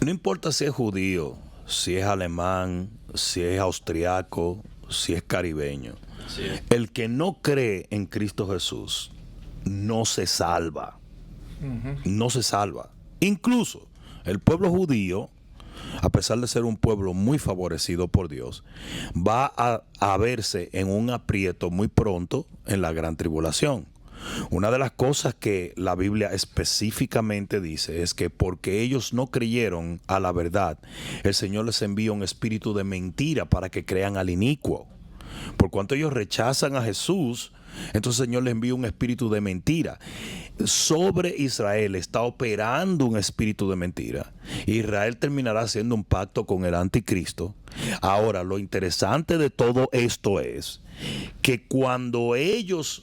No importa si es judío, si es alemán, si es austriaco, si es caribeño. Sí. El que no cree en Cristo Jesús no se salva. No se salva. Incluso el pueblo judío, a pesar de ser un pueblo muy favorecido por Dios, va a verse en un aprieto muy pronto en la gran tribulación. Una de las cosas que la Biblia específicamente dice es que porque ellos no creyeron a la verdad, el Señor les envía un espíritu de mentira para que crean al inicuo. Por cuanto ellos rechazan a Jesús, entonces el Señor les envía un espíritu de mentira. Sobre Israel está operando un espíritu de mentira. Israel terminará haciendo un pacto con el anticristo. Ahora, lo interesante de todo esto es que cuando ellos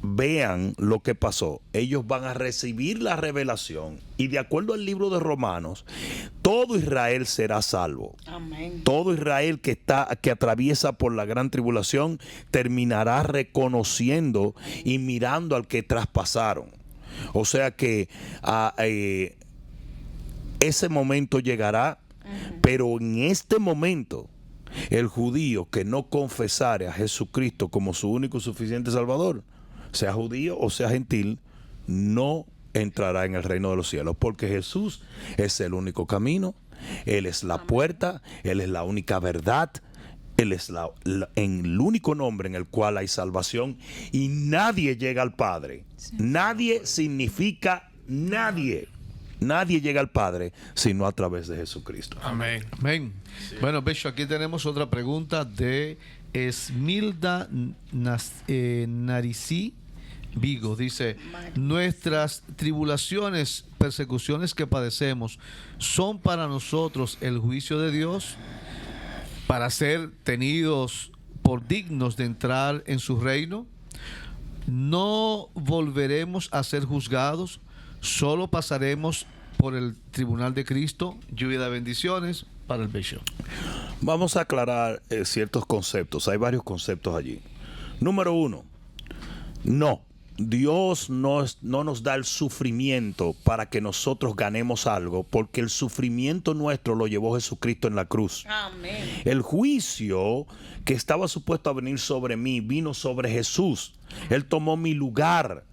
vean lo que pasó, ellos van a recibir la revelación y de acuerdo al libro de Romanos, todo Israel será salvo. Amén. Todo Israel que atraviesa por la gran tribulación terminará reconociendo y mirando al que traspasaron. O sea que ese momento llegará, pero en este momento el judío que no confesare a Jesucristo como su único y suficiente Salvador, sea judío o sea gentil, no entrará en el reino de los cielos, porque Jesús es el único camino, Él es la puerta, Él es la única verdad, Él es el único nombre en el cual hay salvación y nadie llega al Padre. Nadie significa nadie. Nadie llega al Padre sino a través de Jesucristo. Amén. Amén. Sí. Bueno, Becho, aquí tenemos otra pregunta de Esmilda Narici Vigo. Dice: nuestras tribulaciones, persecuciones que padecemos, ¿son para nosotros el juicio de Dios para ser tenidos por dignos de entrar en su reino? ¿No volveremos a ser juzgados? ¿Solo pasaremos por el tribunal de Cristo? Lluvia de bendiciones para el Bishop. Vamos a aclarar ciertos conceptos. Hay varios conceptos allí. Número uno, no. Dios no nos da el sufrimiento para que nosotros ganemos algo, porque el sufrimiento nuestro lo llevó Jesucristo en la cruz. Amén. El juicio que estaba supuesto a venir sobre mí vino sobre Jesús. Él tomó mi lugar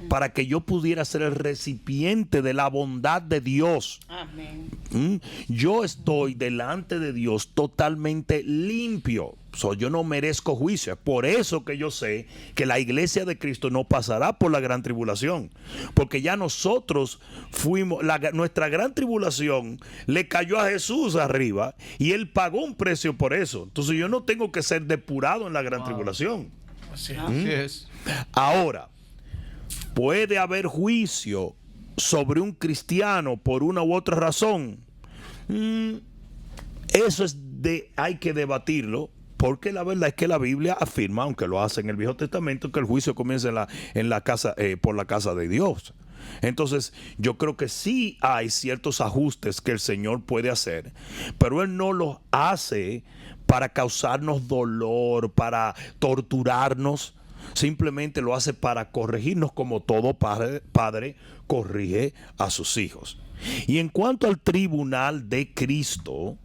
para que yo pudiera ser el recipiente de la bondad de Dios. Amén. Yo estoy delante de Dios totalmente limpio. Yo no merezco juicio. Es por eso que yo sé que la iglesia de Cristo no pasará por la gran tribulación. Porque ya nosotros fuimos, nuestra gran tribulación le cayó a Jesús arriba y Él pagó un precio por eso. Entonces yo no tengo que ser depurado en la gran tribulación. Así es. Así es. Ahora, puede haber juicio sobre un cristiano por una u otra razón. Eso hay que debatirlo, porque la verdad es que la Biblia afirma, aunque lo hace en el Viejo Testamento, que el juicio comienza por la casa de Dios. Entonces, yo creo que sí hay ciertos ajustes que el Señor puede hacer, pero Él no los hace para causarnos dolor, para torturarnos. Simplemente lo hace para corregirnos, como todo padre corrige a sus hijos. Y en cuanto al tribunal de Cristo,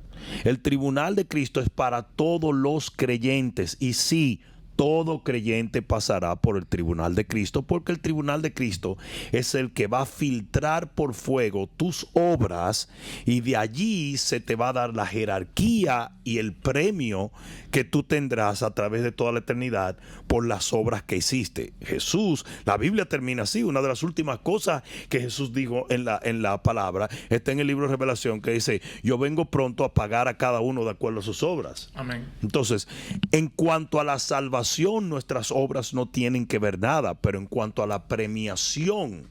el tribunal de Cristo es para todos los creyentes. Y sí, todo creyente pasará por el tribunal de Cristo, porque el tribunal de Cristo es el que va a filtrar por fuego tus obras, y de allí se te va a dar la jerarquía y el premio que tú tendrás a través de toda la eternidad por las obras que hiciste. Jesús, la Biblia termina así. Una de las últimas cosas que Jesús dijo en la palabra está en el libro de Revelación, que dice: yo vengo pronto a pagar a cada uno de acuerdo a sus obras. Amén. Entonces, en cuanto a la salvación, nuestras obras no tienen que ver nada, pero en cuanto a la premiación,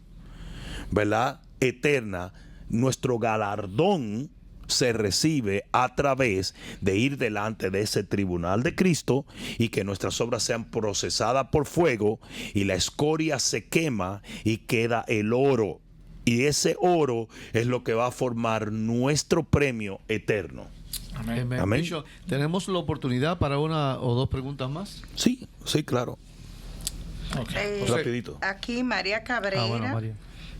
¿verdad?, eterna, nuestro galardón se recibe a través de ir delante de ese tribunal de Cristo, y que nuestras obras sean procesadas por fuego, y la escoria se quema y queda el oro, y ese oro es lo que va a formar nuestro premio eterno. Amén. Amén. Bishop, ¿tenemos la oportunidad para una o dos preguntas más? Sí, sí, claro. Ok. Rapidito. Aquí María Cabrera María.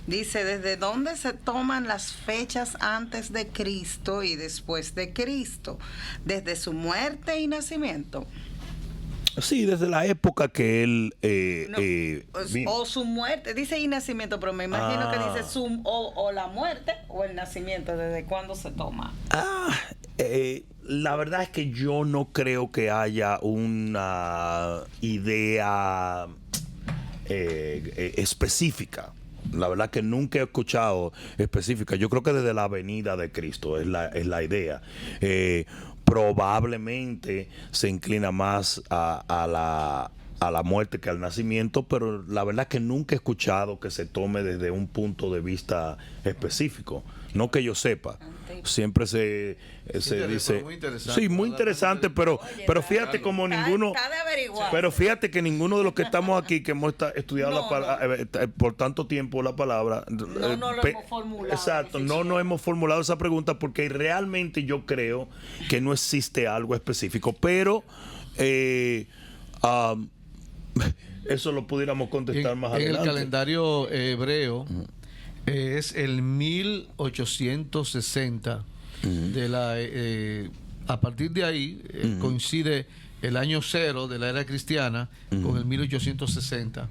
dice: ¿desde dónde se toman las fechas antes de Cristo y después de Cristo? ¿Desde su muerte y nacimiento? Sí, desde la época que él vino. O su muerte, dice y nacimiento, pero me imagino que dice o la muerte o el nacimiento. ¿Desde cuándo se toma? La verdad es que yo no creo que haya una idea específica. La verdad que nunca he escuchado específica. Yo creo que desde la venida de Cristo es la idea. Probablemente se inclina más a la muerte que al nacimiento, pero la verdad que nunca he escuchado que se tome desde un punto de vista específico. No que yo sepa. Siempre se dice. Muy interesante. Sí, muy interesante, pero fíjate como ninguno. Está de averiguar. Pero fíjate que ninguno de los que estamos aquí, que hemos estudiado por tanto tiempo la palabra, No lo hemos formulado. Exacto, no nos hemos formulado esa pregunta, porque realmente yo creo que no existe algo específico, pero eso lo pudiéramos contestar más adelante. En el calendario hebreo es el 1860. A partir de ahí coincide el año cero de la era cristiana con el 1860.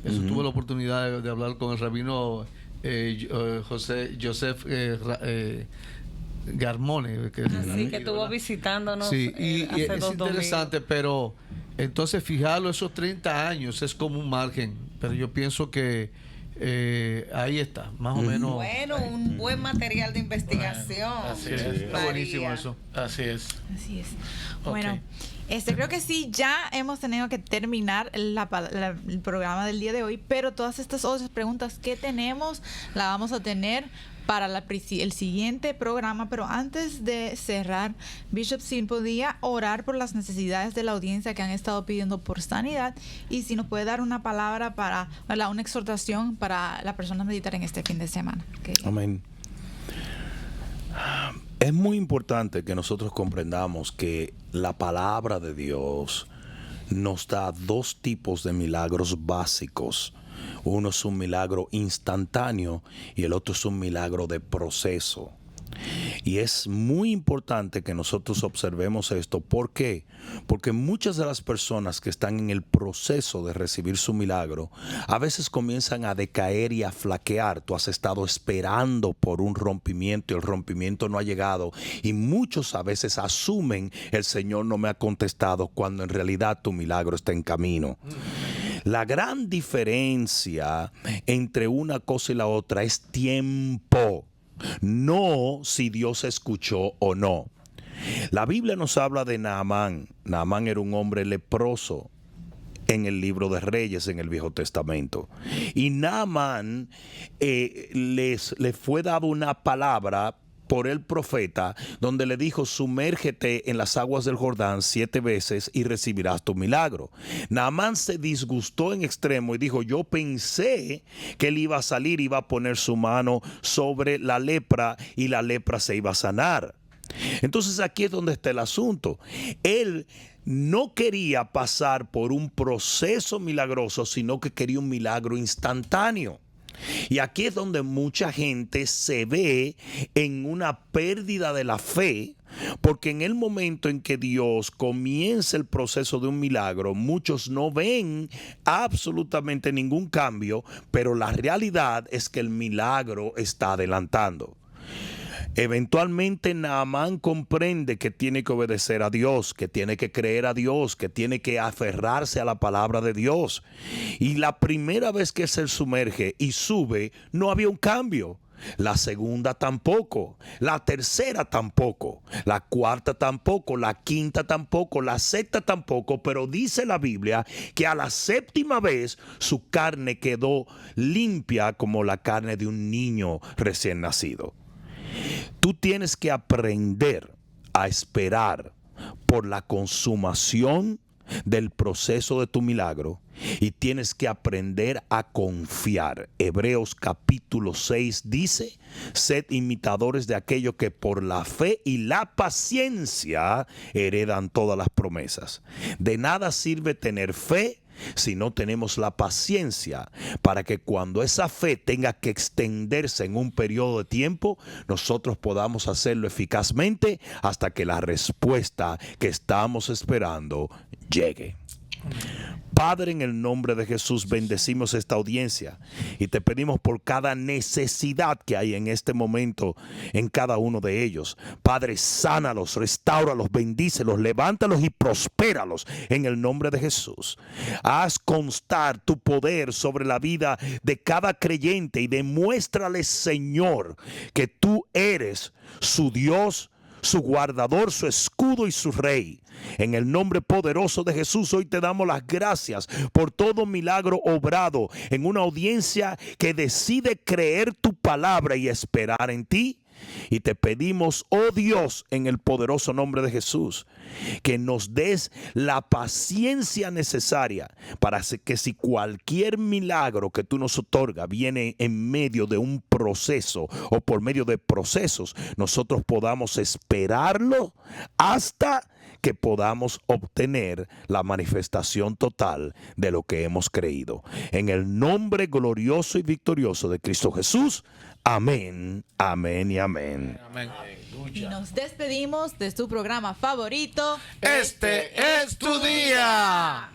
Eso tuve la oportunidad de hablar con el rabino Joseph Garmone, que estuvo visitándonos. Sí, y hace es 2 interesante, pero entonces fijarlo esos 30 años es como un margen, pero yo pienso que ahí está, más o menos. Bueno, un buen material de investigación. Así es. Está buenísimo eso. Así es. Así es. Ok. Bueno, creo que sí, ya hemos tenido que terminar el programa del día de hoy, pero todas estas otras preguntas que tenemos la vamos a tener para el siguiente programa. Pero antes de cerrar, Bishop, si podía orar por las necesidades de la audiencia que han estado pidiendo por sanidad, y si nos puede dar una palabra una exhortación para la persona a meditar en este fin de semana. Okay. Amén. Es muy importante que nosotros comprendamos que la palabra de Dios nos da 2 tipos de milagros básicos. Uno es un milagro instantáneo y el otro es un milagro de proceso. Y es muy importante que nosotros observemos esto. ¿Por qué? Porque muchas de las personas que están en el proceso de recibir su milagro a veces comienzan a decaer y a flaquear. Tú has estado esperando por un rompimiento y el rompimiento no ha llegado, y muchos a veces asumen: el Señor no me ha contestado, cuando en realidad tu milagro está en camino. La gran diferencia entre una cosa y la otra es tiempo, no si Dios escuchó o no. La Biblia nos habla de Naamán. Naamán era un hombre leproso en el libro de Reyes, en el Viejo Testamento. Y Naamán le fue dado una palabra por el profeta, donde le dijo: sumérgete en las aguas del Jordán 7 veces y recibirás tu milagro. Naamán se disgustó en extremo y dijo: yo pensé que él iba a salir, iba a poner su mano sobre la lepra y la lepra se iba a sanar. Entonces aquí es donde está el asunto. Él no quería pasar por un proceso milagroso, sino que quería un milagro instantáneo. Y aquí es donde mucha gente se ve en una pérdida de la fe, porque en el momento en que Dios comienza el proceso de un milagro, muchos no ven absolutamente ningún cambio, pero la realidad es que el milagro está adelantando. Eventualmente Naamán comprende que tiene que obedecer a Dios, que tiene que creer a Dios, que tiene que aferrarse a la palabra de Dios. Y la primera vez que se sumerge y sube, no había un cambio. La segunda tampoco, la tercera tampoco, la cuarta tampoco, la quinta tampoco, la sexta tampoco, pero dice la Biblia que a la séptima vez su carne quedó limpia como la carne de un niño recién nacido. Tú tienes que aprender a esperar por la consumación del proceso de tu milagro y tienes que aprender a confiar. Hebreos capítulo 6 dice: sed imitadores de aquellos que por la fe y la paciencia heredan todas las promesas. De nada sirve tener fe si no tenemos la paciencia para que cuando esa fe tenga que extenderse en un periodo de tiempo, nosotros podamos hacerlo eficazmente hasta que la respuesta que estamos esperando llegue. Padre, en el nombre de Jesús, bendecimos esta audiencia y te pedimos por cada necesidad que hay en este momento en cada uno de ellos. Padre, sánalos, restáuralos, bendícelos, levántalos y prospéralos en el nombre de Jesús. Haz constar tu poder sobre la vida de cada creyente y demuéstrales, Señor, que tú eres su Dios, su guardador, su escudo y su rey. En el nombre poderoso de Jesús, hoy te damos las gracias por todo milagro obrado en una audiencia que decide creer tu palabra y esperar en ti. Y te pedimos, oh Dios, en el poderoso nombre de Jesús, que nos des la paciencia necesaria para que si cualquier milagro que tú nos otorgas viene en medio de un proceso o por medio de procesos, nosotros podamos esperarlo hasta que podamos obtener la manifestación total de lo que hemos creído. En el nombre glorioso y victorioso de Cristo Jesús. Amén, amén y amén. Amén. Y nos despedimos de tu programa favorito. Este es tu día.